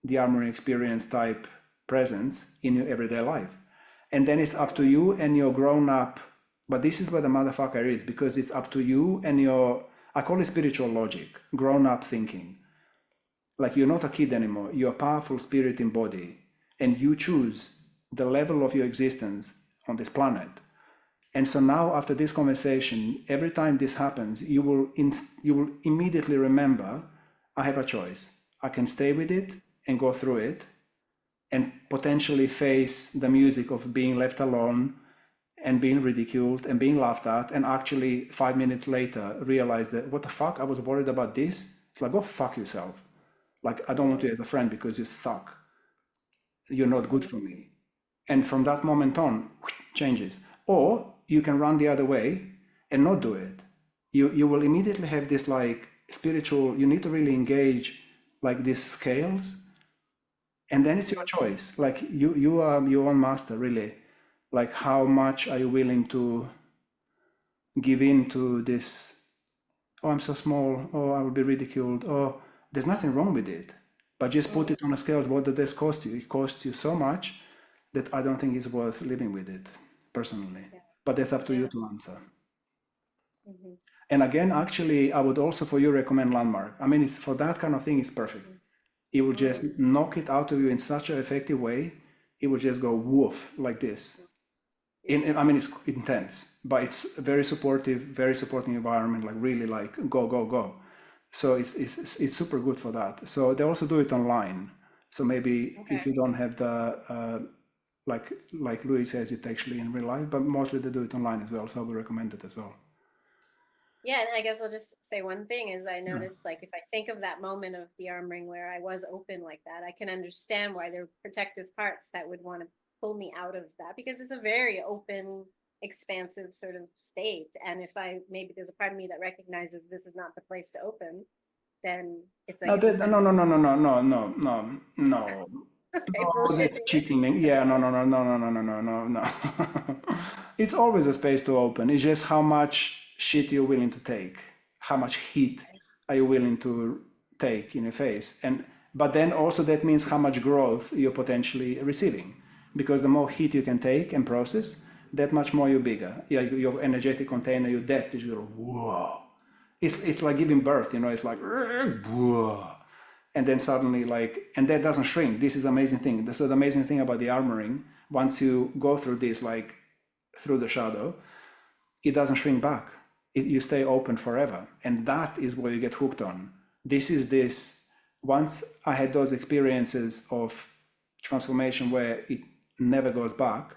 the armoring experience type presence in your everyday life. And then it's up to you and your grown up, but this is where the motherfucker is, because it's up to you and your, I call it spiritual logic, grown up thinking. Like, you're not a kid anymore, you're a powerful spirit in body, and you choose the level of your existence on this planet. And so now, after this conversation, every time this happens, you will immediately remember, I have a choice. I can stay with it and go through it, and potentially face the music of being left alone and being ridiculed and being laughed at, and actually 5 minutes later realize that, what the fuck, I was worried about this. It's like, go fuck yourself. Like, I don't want you as a friend because you suck. You're not good for me. And from that moment on, changes. Or you can run the other way and not do it. You will immediately have this like spiritual, you need to really engage like these scales, and then it's your choice. Like you are your own master, really. Like, how much are you willing to give in to this? Oh, I'm so small. Oh, I will be ridiculed. Oh, there's nothing wrong with it. But just put it on a scale. What did this cost you? It costs you so much that I don't think it's worth living with it, personally. But that's up to you to answer. And again, actually, I would also for you recommend Landmark. I mean, it's for that kind of thing, it's perfect. It will just knock it out of you in such an effective way. It will just go woof like this. I mean, it's intense, but it's very supportive, very supporting environment. Like really, like go, go, go. So it's super good for that. So they also do it online. So maybe if you don't have the like Louis has it actually in real life, but mostly they do it online as well. So I would recommend it as well. Yeah, and I guess I'll just say one thing is I noticed, like, if I think of that moment of de-armoring where I was open like that, I can understand why there are protective parts that would want to pull me out of that, because it's a very open, expansive sort of state. And if maybe there's a part of me that recognizes this is not the place to open, then it's like No. Okay, No, bullshit. that's cheating. Yeah, no. It's always a space to open. It's just how much shit you're willing to take, how much heat are you willing to take in your face, but then also that means how much growth you're potentially receiving, because the more heat you can take and process, that much more you're bigger. Yeah, your energetic container, your depth is whoa. It's like giving birth, it's like whoa. And then suddenly and that doesn't shrink. This is the amazing thing. So the amazing thing about the armoring, once you go through this, like through the shadow, it doesn't shrink back. You stay open forever. And that is what you get hooked on. Once I had those experiences of transformation where it never goes back,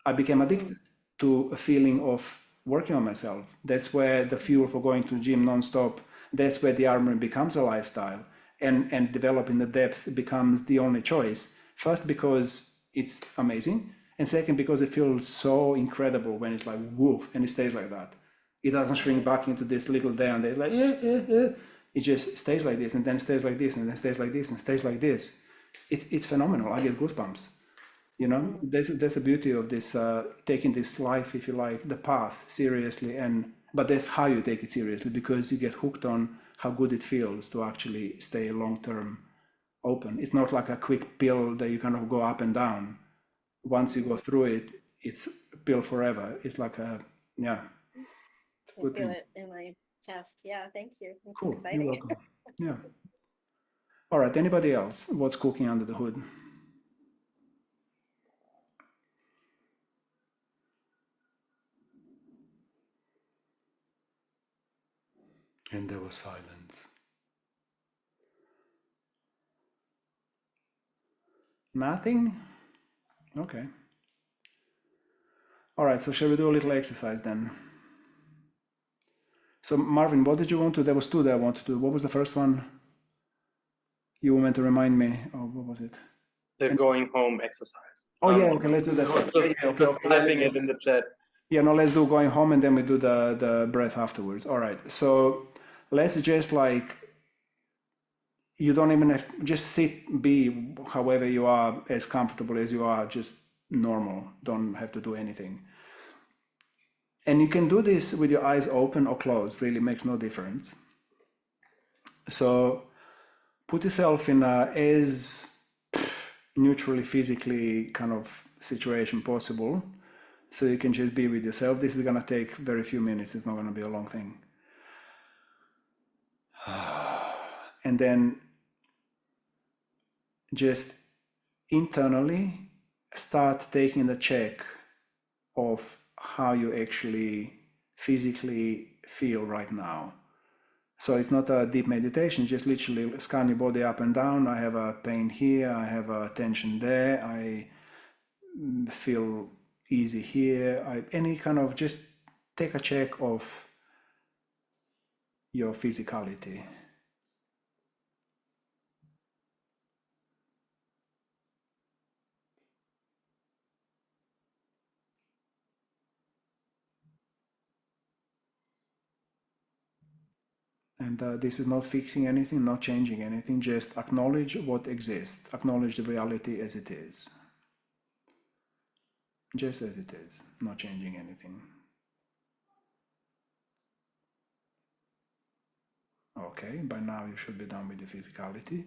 I became addicted to a feeling of working on myself. That's where the fuel for going to the gym nonstop, that's where the armoring becomes a lifestyle. And developing the depth becomes the only choice. First, because it's amazing. And second, because it feels so incredible when it's like woof, and it stays like that. It doesn't shrink back into this little there and there. It's like, it just stays like this, and then stays like this, and then stays like this, and stays like this. It's phenomenal. I get goosebumps. That's the beauty of this, taking this life, if you like, the path seriously. But that's how you take it seriously, because you get hooked on how good it feels to actually stay long-term open. It's not like a quick pill that you kind of go up and down. Once you go through it, it's a pill forever. It's like it's a good I feel thing. it in my chest. Yeah, thank you. It's Cool. exciting. You're welcome. Yeah. All right. Anybody else? What's cooking under the hood? And there was silence. Nothing? Okay. All right, so shall we do a little exercise then? So Marvin, what did you want to? There was two that I wanted to do. What was the first one? You were meant to remind me. Oh, what was it? The going home exercise. Oh yeah, okay, let's do that. Just typing it in the chat. Yeah, no, let's do going home and then we do the breath afterwards. All right, so let's just you don't even have, just sit, be however you are, as comfortable as you are, just normal. Don't have to do anything. And you can do this with your eyes open or closed, really makes no difference. So put yourself in as neutrally, physically kind of situation possible, so you can just be with yourself. This is going to take very few minutes. It's not going to be a long thing. And then just internally start taking the check of how you actually physically feel right now. So it's not a deep meditation, just literally scan your body up and down. I have a pain here, I have a tension there, I feel easy here. Any kind of, just take a check of your physicality. And this is not fixing anything, not changing anything, just acknowledge what exists, acknowledge the reality as it is. Just as it is, not changing anything. Okay, by now you should be done with the physicality.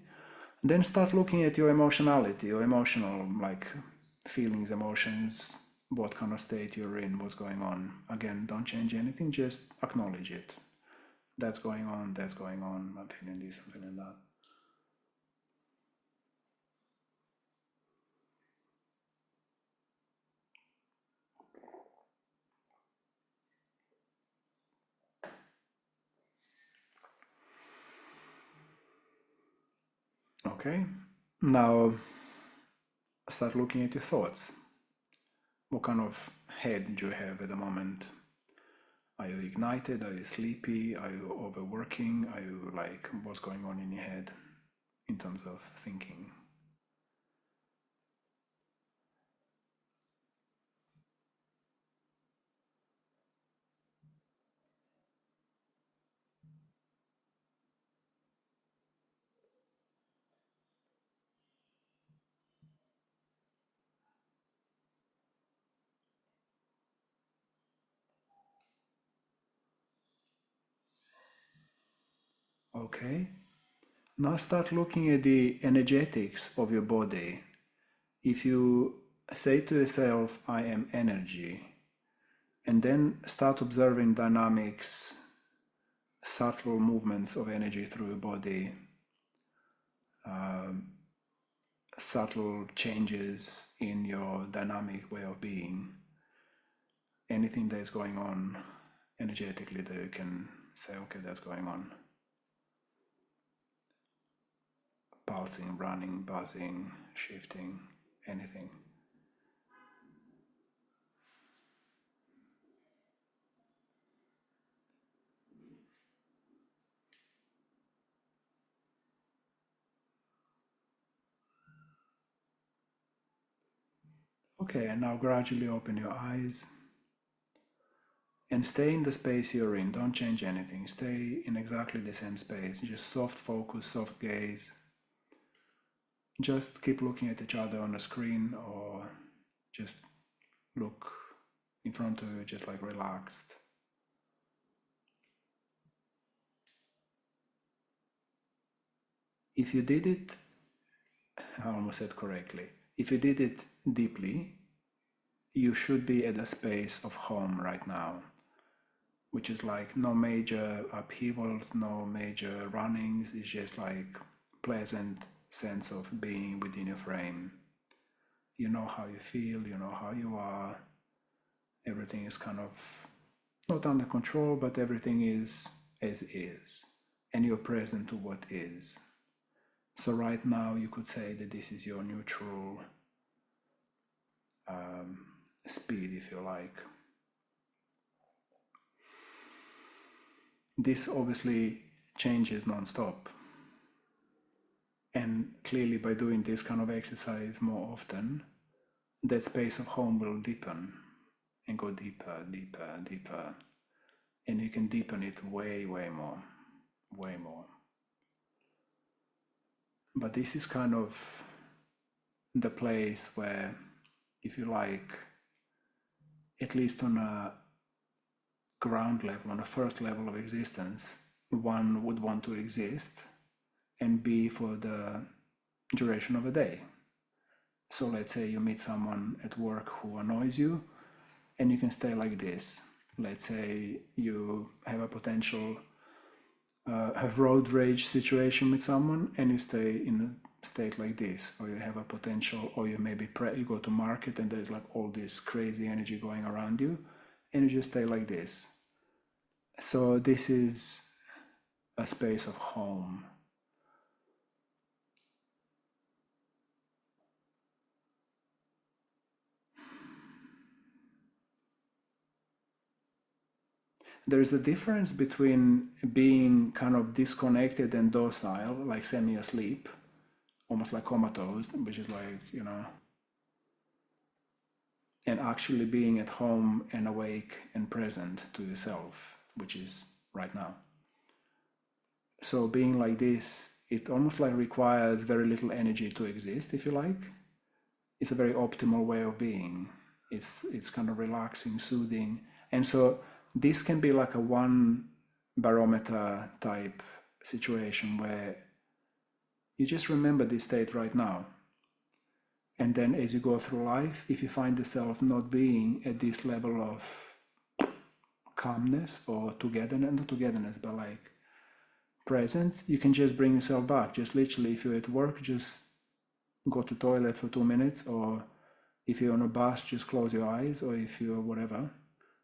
Then start looking at your emotionality, your emotional, like feelings, emotions, what kind of state you're in, what's going on. Again, don't change anything, just acknowledge it. That's going on, I'm feeling this, I'm feeling that. Okay, now start looking at your thoughts. What kind of head do you have at the moment? Are you ignited? Are you sleepy? Are you overworking? Are you like, what's going on in your head in terms of thinking? Okay, now start looking at the energetics of your body. If you say to yourself, I am energy, and then start observing dynamics, subtle movements of energy through your body, subtle changes in your dynamic way of being, anything that is going on energetically that you can say, okay, that's going on. Pulsing, running, buzzing, shifting, anything. Okay, and now gradually open your eyes and stay in the space you're in. Don't change anything. Stay in exactly the same space. Just soft focus, soft gaze. Just keep looking at each other on the screen, or just look in front of you, just like relaxed. If you did it, I almost said correctly, if you did it deeply, you should be at a space of home right now, which is like no major upheavals, no major runnings. It's just like pleasant sense of being within your frame. You know how you feel, you know how you are. Everything is kind of not under control, but everything is as is, and you're present to what is. So right now you could say that this is your neutral speed, if you like. This obviously changes non-stop. And clearly by doing this kind of exercise more often, that space of home will deepen and go deeper, deeper, deeper. And you can deepen it way, way more, way more. But this is kind of the place where, if you like, at least on a ground level, on a first level of existence, one would want to exist and be for the duration of a day. So let's say you meet someone at work who annoys you, and you can stay like this. Let's say you have a potential have road rage situation with someone, and you stay in a state like this, or you have a potential, or you maybe you go to market and there's like all this crazy energy going around you, and you just stay like this. So this is a space of home. There is a difference between being kind of disconnected and docile, like semi-asleep, almost like comatose, which is like, you know, and actually being at home and awake and present to yourself, which is right now. So being like this, it almost like requires very little energy to exist, if you like. It's a very optimal way of being. It's kind of relaxing, soothing. And so this can be like a one barometer type situation where you just remember this state right now. And then as you go through life, if you find yourself not being at this level of calmness or togetherness, not togetherness, but like presence, you can just bring yourself back. Just literally, if you're at work, just go to the toilet for 2 minutes, or if you're on a bus, just close your eyes, or if you're whatever.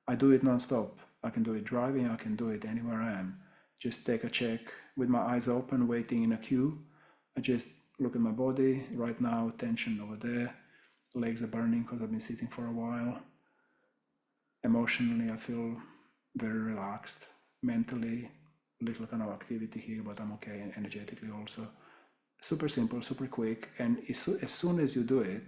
I do it non-stop. I can do it driving, I can do it anywhere I am. Just take a check with my eyes open, waiting in a queue. I just look at my body right now, tension over there. Legs are burning because I've been sitting for a while. Emotionally, I feel very relaxed. Mentally, little kind of activity here, but I'm okay, and energetically also. Super simple, super quick. And as soon as you do it,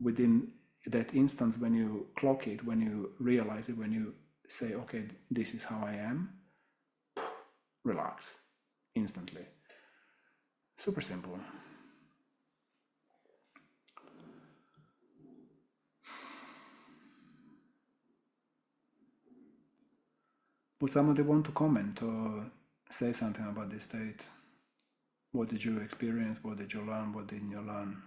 within that instant, when you clock it, when you realize it, when you say, okay, this is how I am, relax instantly. Super simple. Would somebody want to comment or say something about this state? What did you experience? What did you learn? What didn't you learn?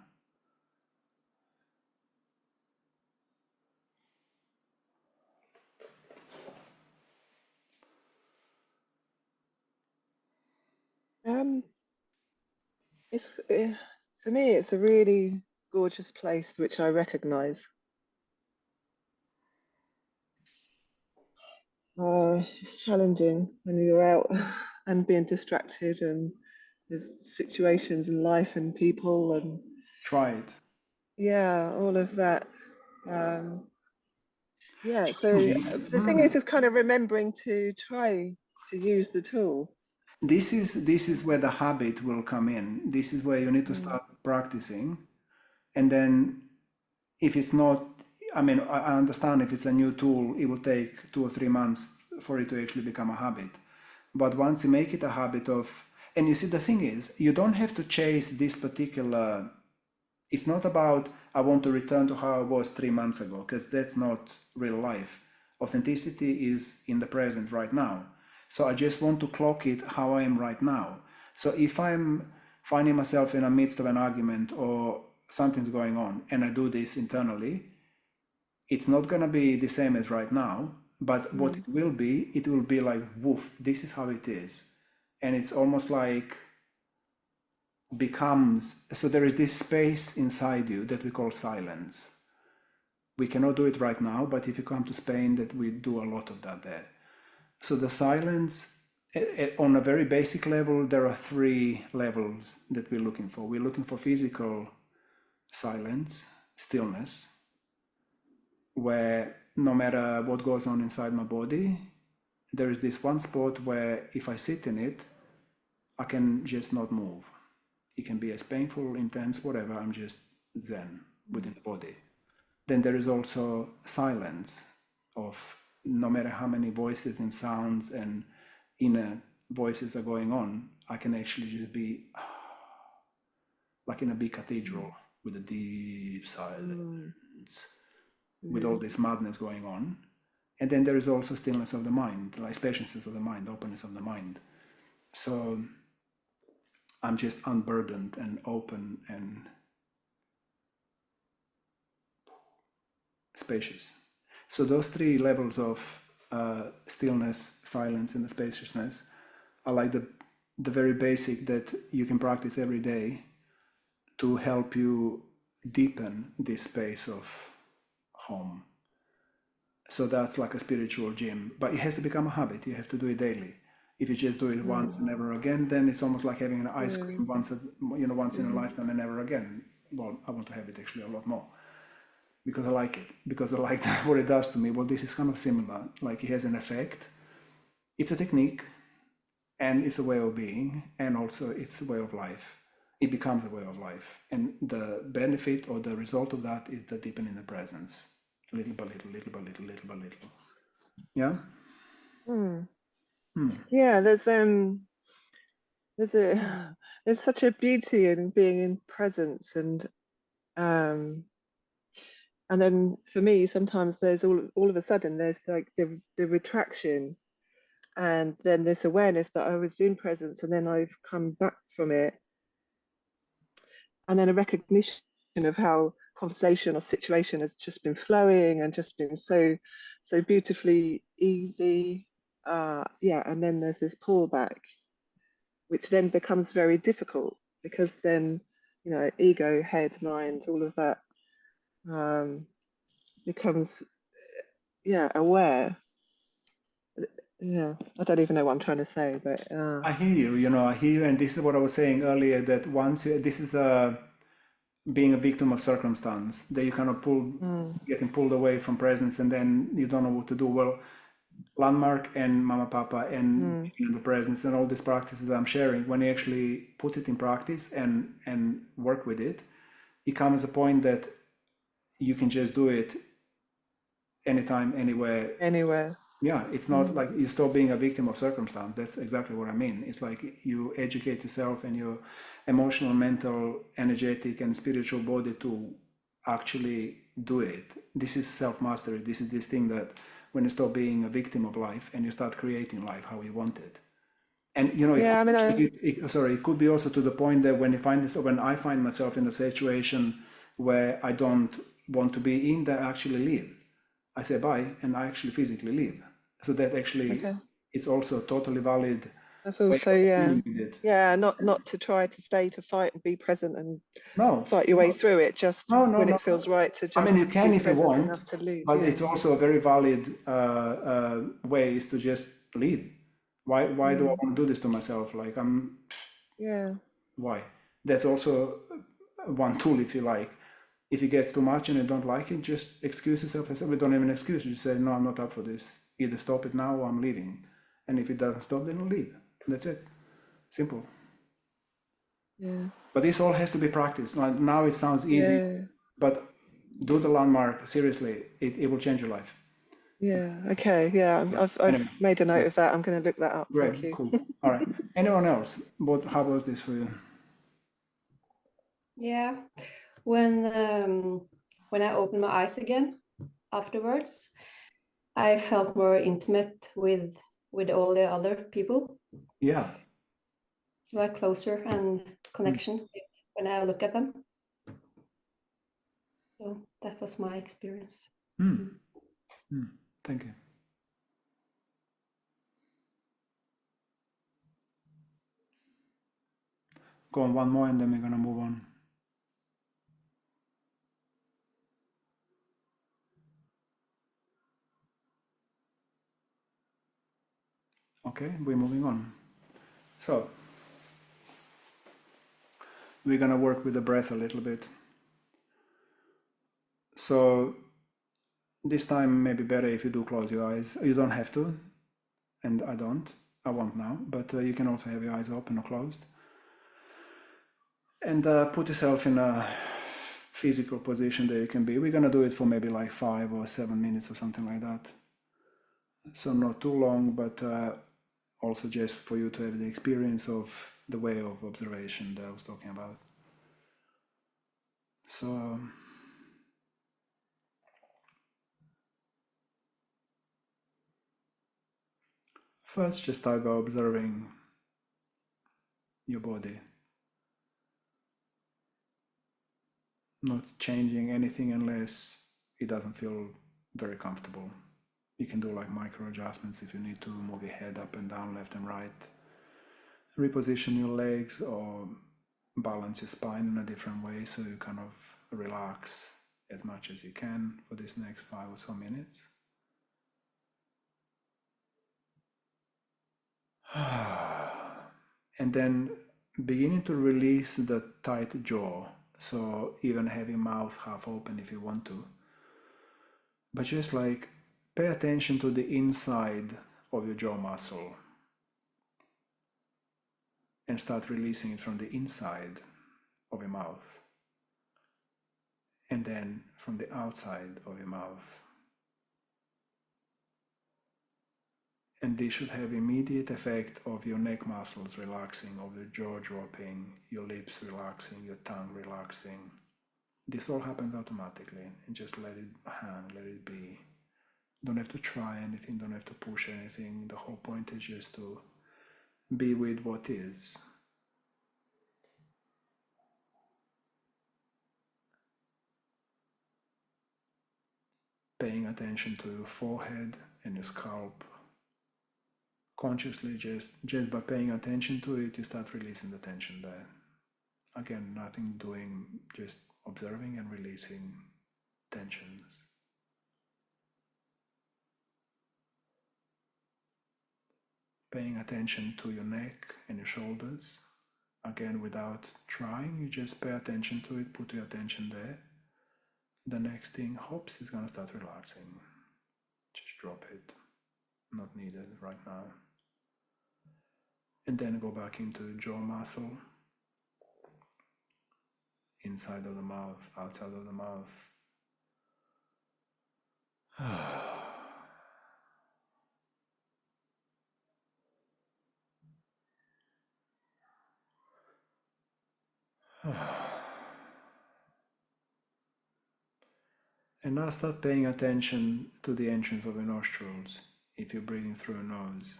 It's for me, it's a really gorgeous place which I recognize. It's challenging when you're out and being distracted, and there's situations in life and people, and Try it. yeah, all of that. Yeah, so the thing is kind of remembering to try to use the tool. This is where the habit will come in. This is where you need to start practicing. And then if it's not, I mean, I understand if it's a new tool, it will take 2 or 3 months for it to actually become a habit. But once you make it a habit of, and you see, the thing is, you don't have to chase this particular, it's not about, I want to return to how I was 3 months ago, because that's not real life. Authenticity is in the present right now. So I just want to clock it how I am right now. So if I'm finding myself in the midst of an argument or something's going on and I do this internally, it's not going to be the same as right now, but what it will be like, woof, this is how it is. And it's almost like becomes, so there is this space inside you that we call silence. We cannot do it right now, but if you come to Spain, that we do a lot of that there. So the silence, on a very basic level, there are 3 levels that we're looking for. We're looking for physical silence, stillness, where no matter what goes on inside my body, there is this one spot where if I sit in it, I can just not move. It can be as painful, intense, whatever, I'm just zen within the body. Then there is also silence of no matter how many voices and sounds and inner voices are going on, I can actually just be like in a big cathedral with a deep silence, with all this madness going on. And then there is also stillness of the mind, like spaciousness of the mind, openness of the mind. So I'm just unburdened and open and spacious. So those 3 levels of stillness, silence, and the spaciousness are like the very basic that you can practice every day to help you deepen this space of home. So that's like a spiritual gym, but it has to become a habit. You have to do it daily. If you just do it once and never again, then it's almost like having an ice cream once in a lifetime and never again. Well, I want to have it actually a lot more because I like it, because I like what it does to me. Well, this is kind of similar. Like, it has an effect. It's a technique, and it's a way of being, and also it's a way of life. It becomes a way of life, and the benefit or the result of that is the deepening the presence, little by little, little by little, little by little. Yeah. Yeah, there's such a beauty in being in presence, and then for me sometimes there's all of a sudden there's like the retraction, and then this awareness that I was in presence, and then I've come back from it, and then a recognition of how conversation or situation has just been flowing and just been so beautifully easy. And then there's this pullback, which then becomes very difficult, because then, ego, head, mind, all of that becomes aware. I don't even know what I'm trying to say, but I hear you. I hear you, and this is what I was saying earlier, that this is being a victim of circumstance, that you kind of getting pulled away from presence, and then you don't know what to do. Well, Landmark and Mama Papa and the presence and all these practices I'm sharing, when you actually put it in practice and work with it, it comes a point that you can just do it anytime, anywhere. Yeah, it's not like you stop being a victim of circumstance. That's exactly what I mean. It's like you educate yourself and your emotional, mental, energetic, and spiritual body to actually do it. This is self-mastery. This is this thing that when you stop being a victim of life and you start creating life how you want it. And it could be also to the point that when I find myself in a situation where I don't want to be in, that I actually leave. I say bye, and I actually physically leave. So that actually, it's also totally valid. That's also not to try to stay to fight and be present and fight your way through it. Just when it feels right to just. I mean, you can if you want, enough to leave, but it's also a very valid way is to just leave. Why do I want to do this to myself? Like why? That's also one tool, if you like. If it gets too much and you don't like it, just excuse yourself. We don't have an excuse. You just say, no, I'm not up for this. Either stop it now or I'm leaving. And if it doesn't stop, then I'll leave. That's it. Simple. Yeah. But this all has to be practiced. Like, now it sounds easy, but do the landmark. Seriously, it will change your life. Yeah. Okay. Yeah. I've made a note of that. I'm going to look that up. Great. Thank you. Cool. All right. Anyone else? How was this for you? Yeah. When I opened my eyes again afterwards, I felt more intimate with all the other people. Yeah. Like closer and connection when I look at them. So that was my experience. Thank you. Go on, one more and then we're going to move on. Okay, we're moving on. So, we're going to work with the breath a little bit. So, this time maybe better if you do close your eyes. You don't have to, and I don't. I won't now, but you can also have your eyes open or closed. And put yourself in a physical position that you can be. We're going to do it for maybe like 5 or 7 minutes or something like that. So not too long, but also just for you to have the experience of the way of observation that I was talking about. So first, just start by observing your body. Not changing anything unless it doesn't feel very comfortable. You can do like micro adjustments if you need to move your head up and down, left and right. Reposition your legs or balance your spine in a different way so you kind of relax as much as you can for this next 5 or so minutes. And then beginning to release the tight jaw. So even having mouth half open if you want to. But just like pay attention to the inside of your jaw muscle and start releasing it from the inside of your mouth. And then from the outside of your mouth. And this should have immediate effect of your neck muscles relaxing, of your jaw dropping, your lips relaxing, your tongue relaxing. This all happens automatically, and just let it hang, let it be. Don't have to try anything, don't have to push anything. The whole point is just to be with what is. Paying attention to your forehead and your scalp. Consciously, just by paying attention to it, you start releasing the tension there. Again, nothing doing, just observing and releasing tensions. Paying attention to your neck and your shoulders. Again, without trying, you just pay attention to it, put your attention there. The next thing, hops, is gonna start relaxing. Just drop it. Not needed right now. And then go back into jaw muscle. Inside of the mouth, outside of the mouth. And now start paying attention to the entrance of your nostrils if you're breathing through your nose.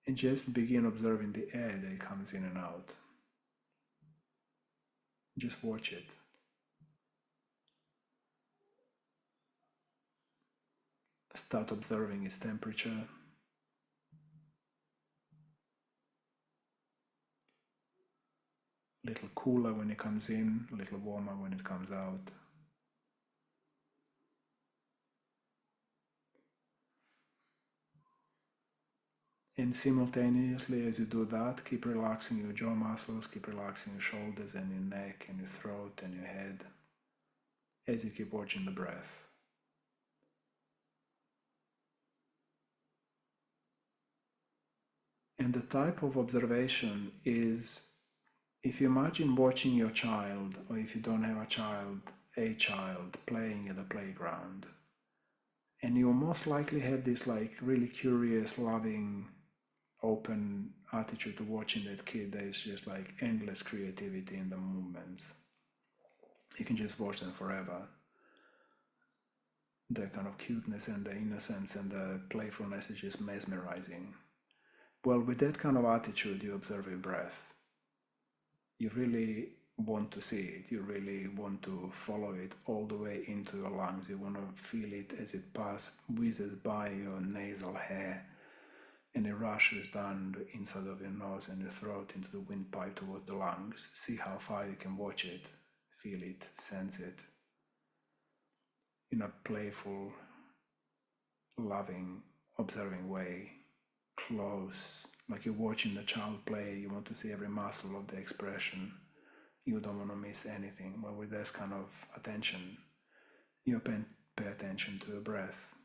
And just begin observing the air that comes in and out. Just watch it. Start observing its temperature. A little cooler when it comes in, a little warmer when it comes out. And simultaneously, as you do that, keep relaxing your jaw muscles, keep relaxing your shoulders and your neck and your throat and your head as you keep watching the breath. And the type of observation is, if you imagine watching your child, or if you don't have a child playing at the playground, and you most likely have this like really curious, loving, open attitude to watching that kid. There's just like endless creativity in the movements. You can just watch them forever. The kind of cuteness and the innocence and the playfulness is just mesmerizing. Well, with that kind of attitude, you observe your breath. You really want to see it. You really want to follow it all the way into your lungs. You want to feel it as it whizzes by your nasal hair, and it rushes down the inside of your nose and your throat into the windpipe towards the lungs. See how far you can watch it, feel it, sense it. In a playful, loving, observing way, close, like you're watching the child play. You want to see every muscle of the expression. You don't want to miss anything. Well, with this kind of attention, you pay attention to your breath.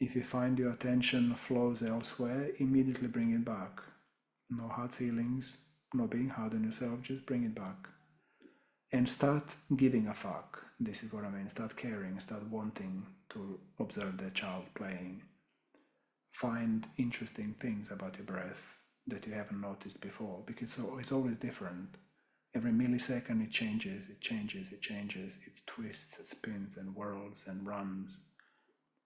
If you find your attention flows elsewhere, immediately bring it back. No hard feelings, no being hard on yourself, just bring it back. And start giving a fuck. This is what I mean. Start caring, start wanting to observe the child playing. Find interesting things about your breath that you haven't noticed before, because it's always different. Every millisecond it changes, it twists, it spins and whirls and runs.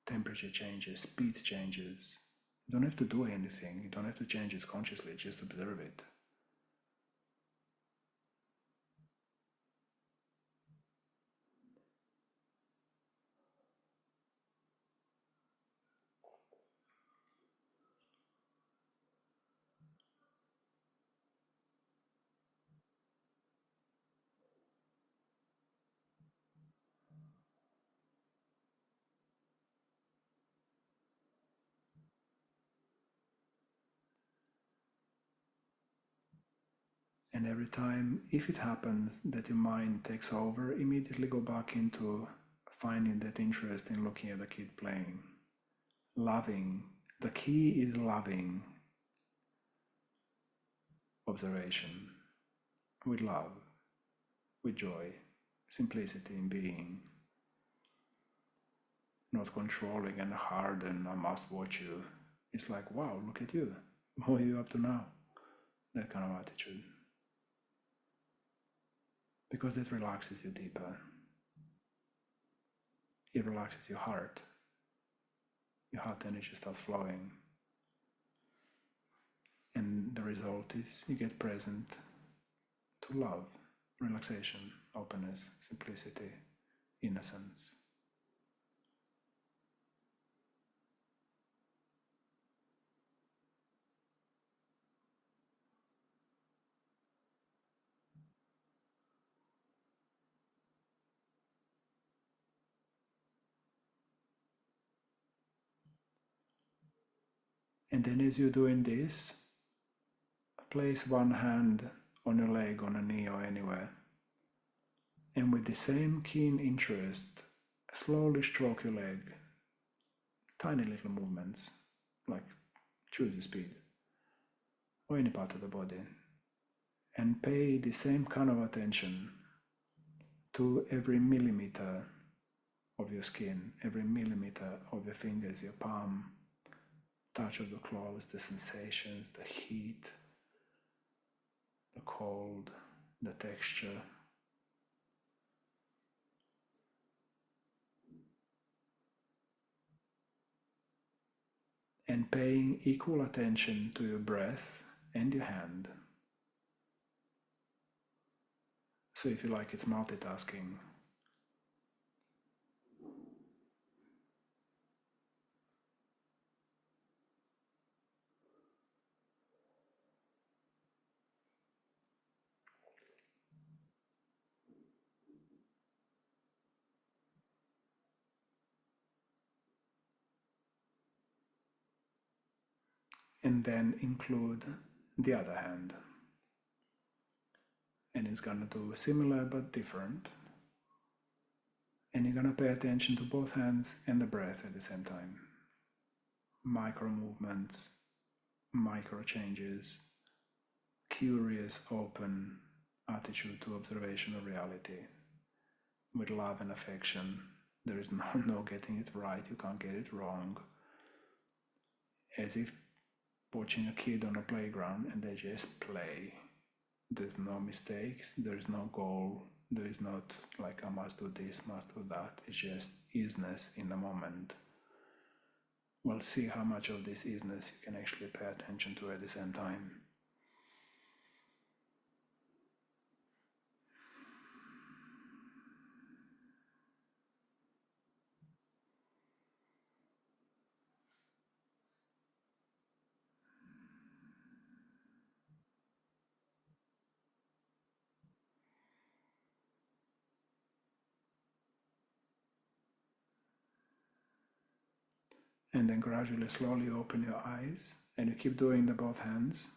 Temperature changes, speed changes. You don't have to do anything. You don't have to change it consciously. Just observe it. And every time, if it happens that your mind takes over, immediately go back into finding that interest in looking at the kid playing. Loving. The key is loving observation with love, with joy, simplicity in being. Not controlling and hard and I must watch you. It's like, wow, look at you. What are you up to now? That kind of attitude. Because that relaxes you deeper. It relaxes your heart. Your heart energy starts flowing. And the result is you get present to love, relaxation, openness, simplicity, innocence. And then as you're doing this, place one hand on your leg, on a knee or anywhere. And with the same keen interest, slowly stroke your leg. Tiny little movements, like choose your speed, or any part of the body. And pay the same kind of attention to every millimeter of your skin, every millimeter of your fingers, your palm, touch of the claws, the sensations, the heat, the cold, the texture. And paying equal attention to your breath and your hand. So if you like, it's multitasking. And then include the other hand. And it's gonna do similar but different. And you're gonna pay attention to both hands and the breath at the same time. Micro movements, micro changes, curious, open attitude to observation of reality. With love and affection. There is no getting it right, you can't get it wrong. As if watching a kid on a playground and they just play. There's no mistakes, there's no goal, there is not like I must do this, must do that. It's just isness in the moment. Well, see how much of this isness you can actually pay attention to at the same time. And then gradually, slowly open your eyes, and you keep doing the both hands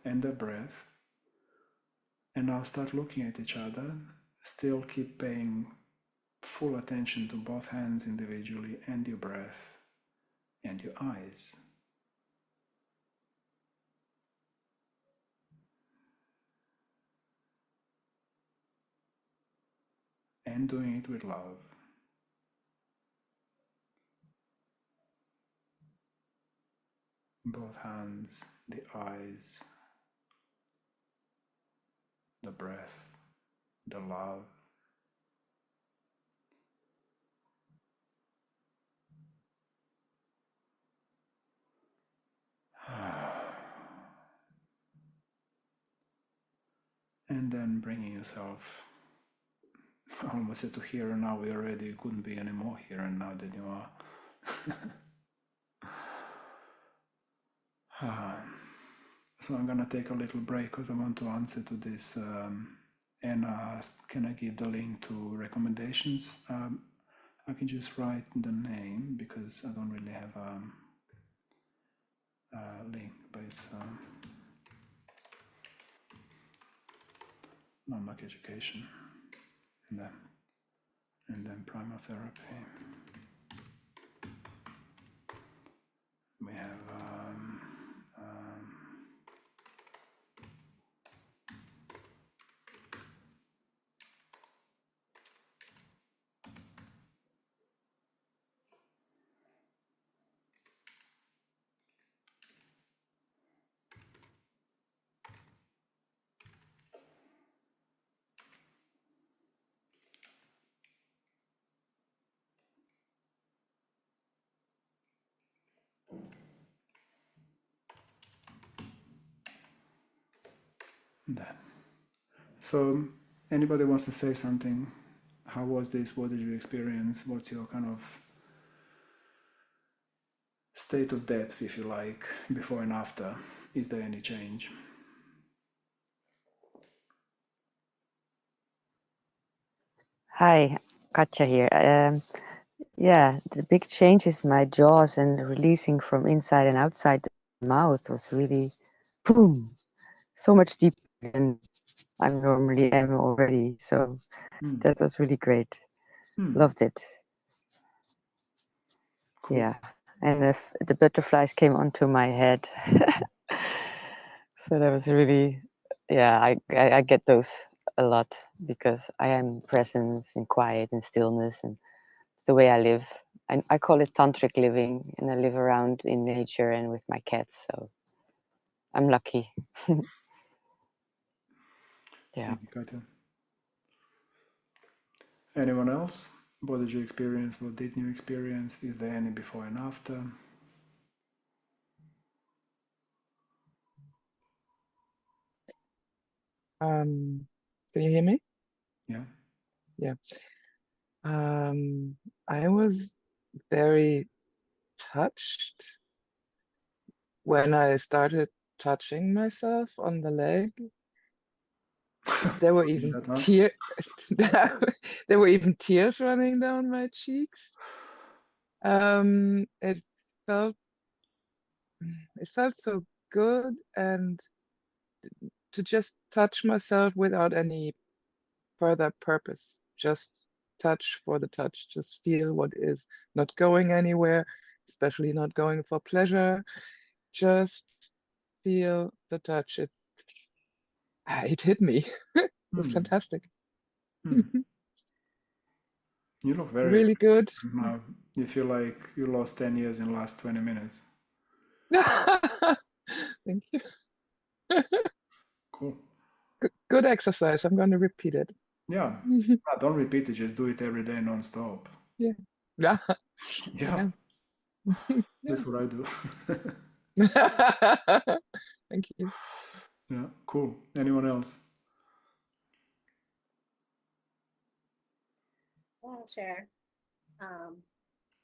and the breath. And now start looking at each other. Still keep paying full attention to both hands individually and your breath and your eyes. And doing it with love. Both hands, the eyes, the breath, the love. And then bringing yourself, I almost said to here and now, we already couldn't be any more here and now than you are. So I'm gonna take a little break because I want to answer to this. And can I give the link to recommendations? I can just write the name because I don't really have a link, but it's non-MAC education, and then primal therapy. We have that. So, anybody wants to say something? How was this? What did you experience? What's your kind of state of depth, if you like, before and after? Is there any change? Hi, Katja here. Yeah, the big change is my jaws and releasing from inside and outside the mouth was really, boom, so much deeper than I normally am already. So that was really great. Loved it. Cool. Yeah, and if the butterflies came onto my head. So that was really, yeah, I get those a lot because I am presence and quiet and stillness, and it's the way I live. I call it tantric living, and I live around in nature and with my cats, so I'm lucky. Yeah. Thank you, Katja. Anyone else? What did you experience? What didn't you experience? Is there any before and after? Can you hear me? Yeah. Yeah. I was very touched when I started touching myself on the leg. There were even tears. There were even tears running down my cheeks. It felt so good, and to just touch myself without any further purpose, just touch for the touch, just feel what is, not going anywhere, especially not going for pleasure, just feel the touch. It hit me. It was fantastic. You look very Really good. now. You feel like you lost 10 years in the last 20 minutes. Thank you. Cool. Good exercise. I'm going to repeat it. Yeah. Don't repeat it, just do it every day non-stop. Yeah. Yeah. Yeah. That's what I do. Thank you. Yeah, cool. Anyone else? I'll share. I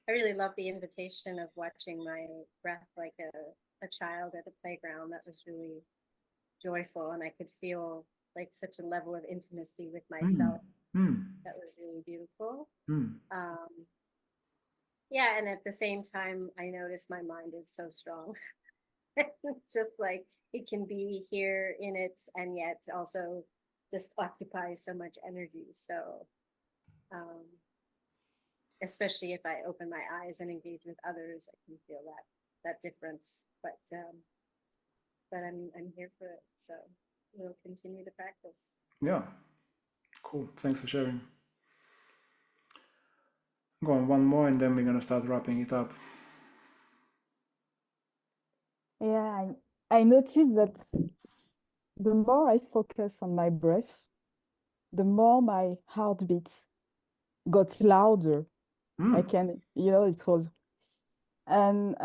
really love the invitation of watching my breath like a child at a playground. That was really joyful, and I could feel like such a level of intimacy with myself. That was really beautiful. Yeah, and at the same time, I noticed my mind is so strong. Just like it can be here in it, and yet also just occupies so much energy. So especially if I open my eyes and engage with others, I can feel that difference. But I'm here for it, so we'll continue to practice. Yeah, cool. Thanks for sharing. Go on, one more, and then we're gonna start wrapping it up. Yeah, I noticed that the more I focus on my breath, the more my heartbeat got louder. I can, it was, and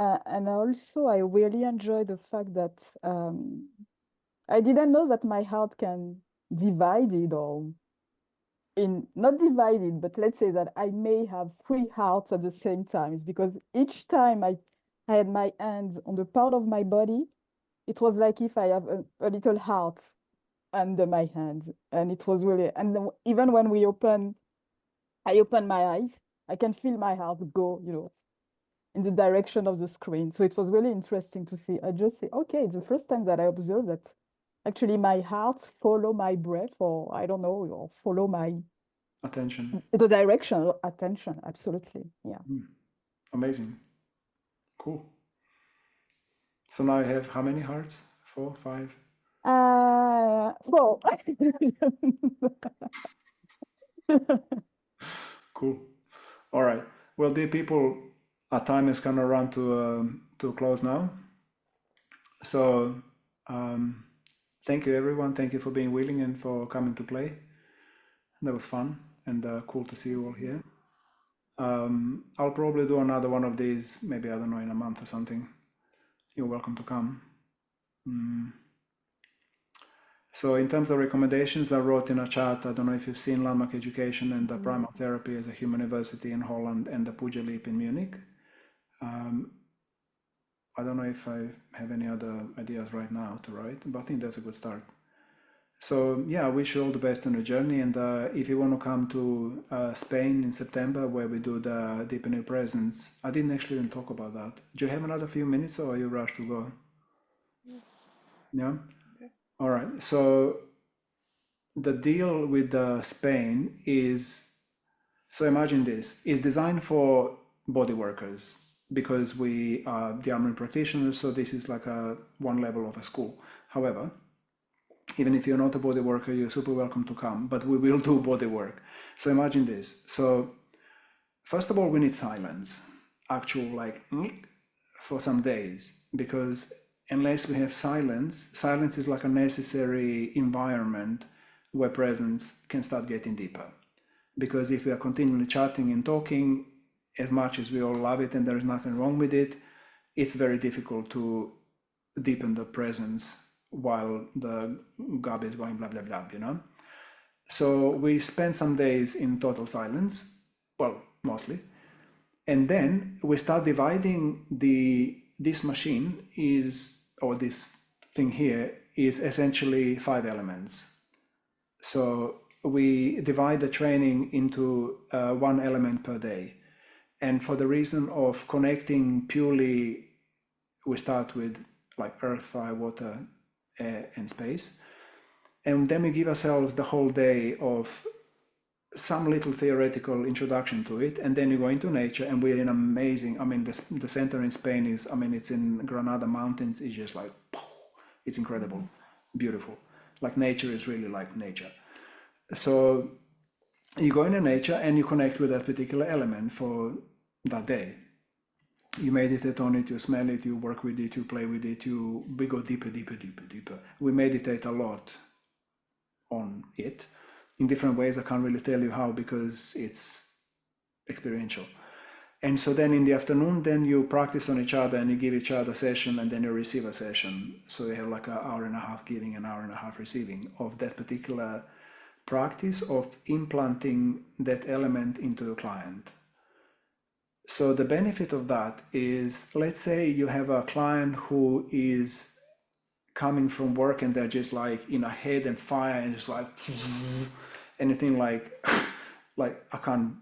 also I really enjoy the fact that I didn't know that my heart can divide it or not divided, but let's say that I may have three hearts at the same time. It's because each time I had my hands on the part of my body, it was like if I have a little heart under my hand, and it was really, and then even when I open my eyes, I can feel my heart go, in the direction of the screen. So it was really interesting to see. I just say, okay, it's the first time that I observed that actually my heart follow my breath, or I don't know, or follow my attention. the direction, attention, absolutely. Yeah. Amazing. Cool. So now I have how many hearts? 4, 5? Well, Cool. All right. Well, dear people, our time is kind of run to close now. So thank you, everyone. Thank you for being willing and for coming to play. That was fun and cool to see you all here. I'll probably do another one of these, maybe, I don't know, in a month or something. You're welcome to come. So in terms of recommendations, I wrote in a chat, I don't know if you've seen Landmark Education and the Primal Therapy as a human university in Holland and the Puja Leap in Munich. I don't know if I have any other ideas right now to write, but I think that's a good start. So yeah, I wish you all the best on your journey. And if you want to come to Spain in September, where we do the Deepen Your Presence, I didn't actually even talk about that. Do you have another few minutes, or are you rushed to go? Yeah? Okay. All right. So the deal with Spain is, so imagine this, is designed for body workers because we are the armoring practitioners, so this is like one level of a school. However, even if you're not a body worker, you're super welcome to come, but we will do body work. So imagine this. So first of all, we need silence, actual like for some days, because unless we have silence, silence is like a necessary environment where presence can start getting deeper. Because if we are continually chatting and talking, as much as we all love it and there is nothing wrong with it, it's very difficult to deepen the presence while the gub is going blah, blah, blah, you know? So we spend some days in total silence, well, mostly. And then we start dividing this machine is, or this thing here, is essentially 5 elements. So we divide the training into 1 element per day. And for the reason of connecting purely, we start with like earth, fire, water, air, and space. And then we give ourselves the whole day of some little theoretical introduction to it. And then you go into nature, and we're in amazing, I mean, the center in Spain is, I mean, it's in Granada Mountains. It's just like, it's incredible, beautiful. Like nature is really like nature. So you go into nature and you connect with that particular element for that day. You meditate on it, you smell it, you work with it, you play with it, we go deeper, deeper, deeper, deeper. We meditate a lot on it in different ways. I can't really tell you how because it's experiential. And so then in the afternoon, then you practice on each other and you give each other a session, and then you receive a session. So you have like an hour and a half giving, an hour and a half receiving of that particular practice of implanting that element into the client. So the benefit of that is, let's say you have a client who is coming from work and they're just like in a head and fire and just like anything like I can't,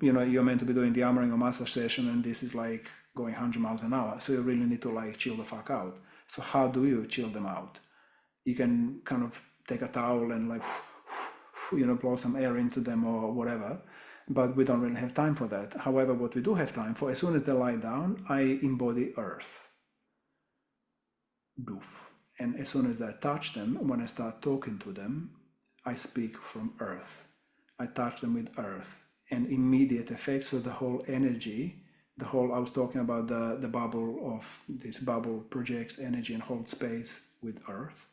you know, you're meant to be doing the armoring or massage session and this is like going 100 miles an hour. So you really need to like chill the fuck out. So how do you chill them out? You can kind of take a towel and like, you know, blow some air into them or whatever. But we don't really have time for that. However, what we do have time for, as soon as they lie down, I embody earth. Doof. And as soon as I touch them, when I start talking to them, I speak from earth. I touch them with earth. And immediate effect, so the whole energy, I was talking about the bubble of, this bubble projects energy and holds space with earth.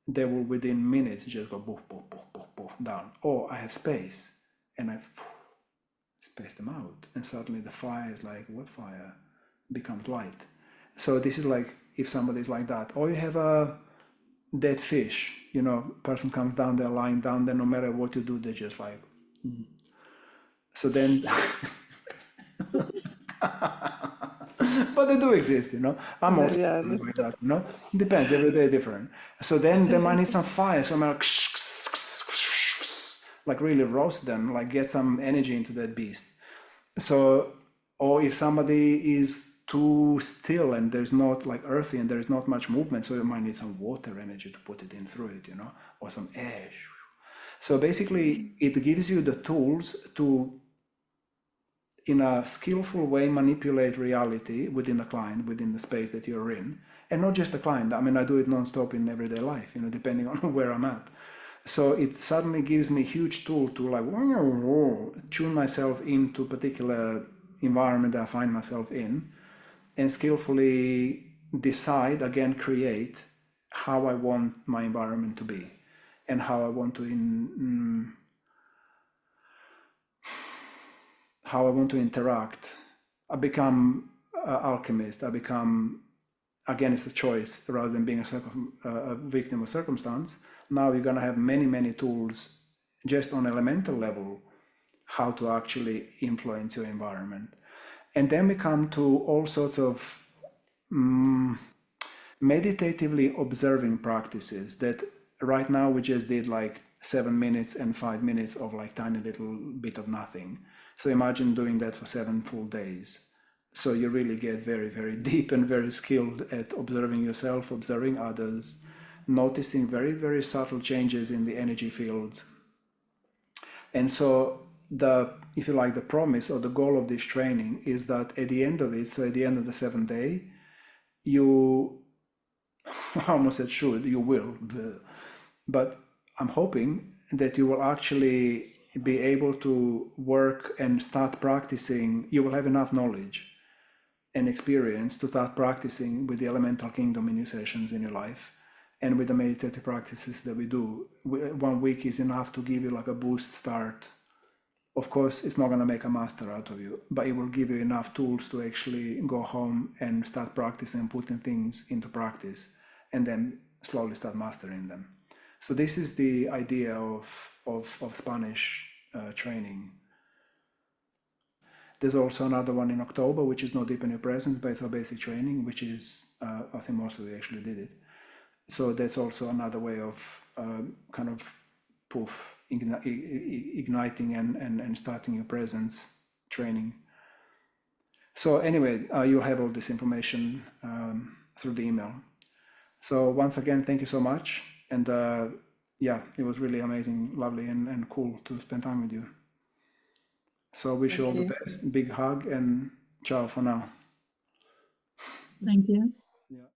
They will within minutes just go boof, boof, boof, boof, boof, down. Or I have space. And I space them out, and suddenly the fire is like, what fire? Becomes light. So this is like if somebody's like that. Or you have a dead fish, you know, person comes down, they're lying down, then no matter what you do, they're just like, So then, but they do exist, you know. I'm also like that, you know. Depends, every day different. So then they might need some fire, so I'm like really roast them, like get some energy into that beast. So, or if somebody is too still and there's not like earthy and there's not much movement, so you might need some water energy to put it in through it, or some air. So basically it gives you the tools to, in a skillful way, manipulate reality within the client, within the space that you're in. And not just the client. I mean, I do it nonstop in everyday life, depending on where I'm at. So it suddenly gives me a huge tool to like tune myself into a particular environment that I find myself in, and skillfully decide, again, create how I want my environment to be and how I want to interact. I become an alchemist. I become, again, it's a choice rather than being a victim of circumstance. Now you're going to have many, many tools just on elemental level how to actually influence your environment. And then we come to all sorts of meditatively observing practices that right now we just did like 7 minutes and 5 minutes of like tiny little bit of nothing. So imagine doing that for 7 full days. So you really get very, very deep and very skilled at observing yourself, observing others, noticing very, very subtle changes in the energy fields. And so if you like, the promise or the goal of this training is that at the end of it, so at the end of the 7th day, you I almost said should, you will, but I'm hoping that you will actually be able to work and start practicing. You will have enough knowledge and experience to start practicing with the elemental kingdom in your sessions in your life, and with the meditative practices that we do. 1 week is enough to give you like a boost start. Of course, it's not going to make a master out of you, but it will give you enough tools to actually go home and start practicing and putting things into practice, and then slowly start mastering them. So this is the idea of Spanish training. There's also another one in October, which is not Deepen Your Presence, but it's our basic training, which is, I think most of you actually did it. So that's also another way of kind of igniting and starting your presence training. So anyway, you'll have all this information through the email. So once again, thank you so much. And yeah, it was really amazing, lovely, and cool to spend time with you. So wish you all the best. Big hug and ciao for now. Thank you. Yeah.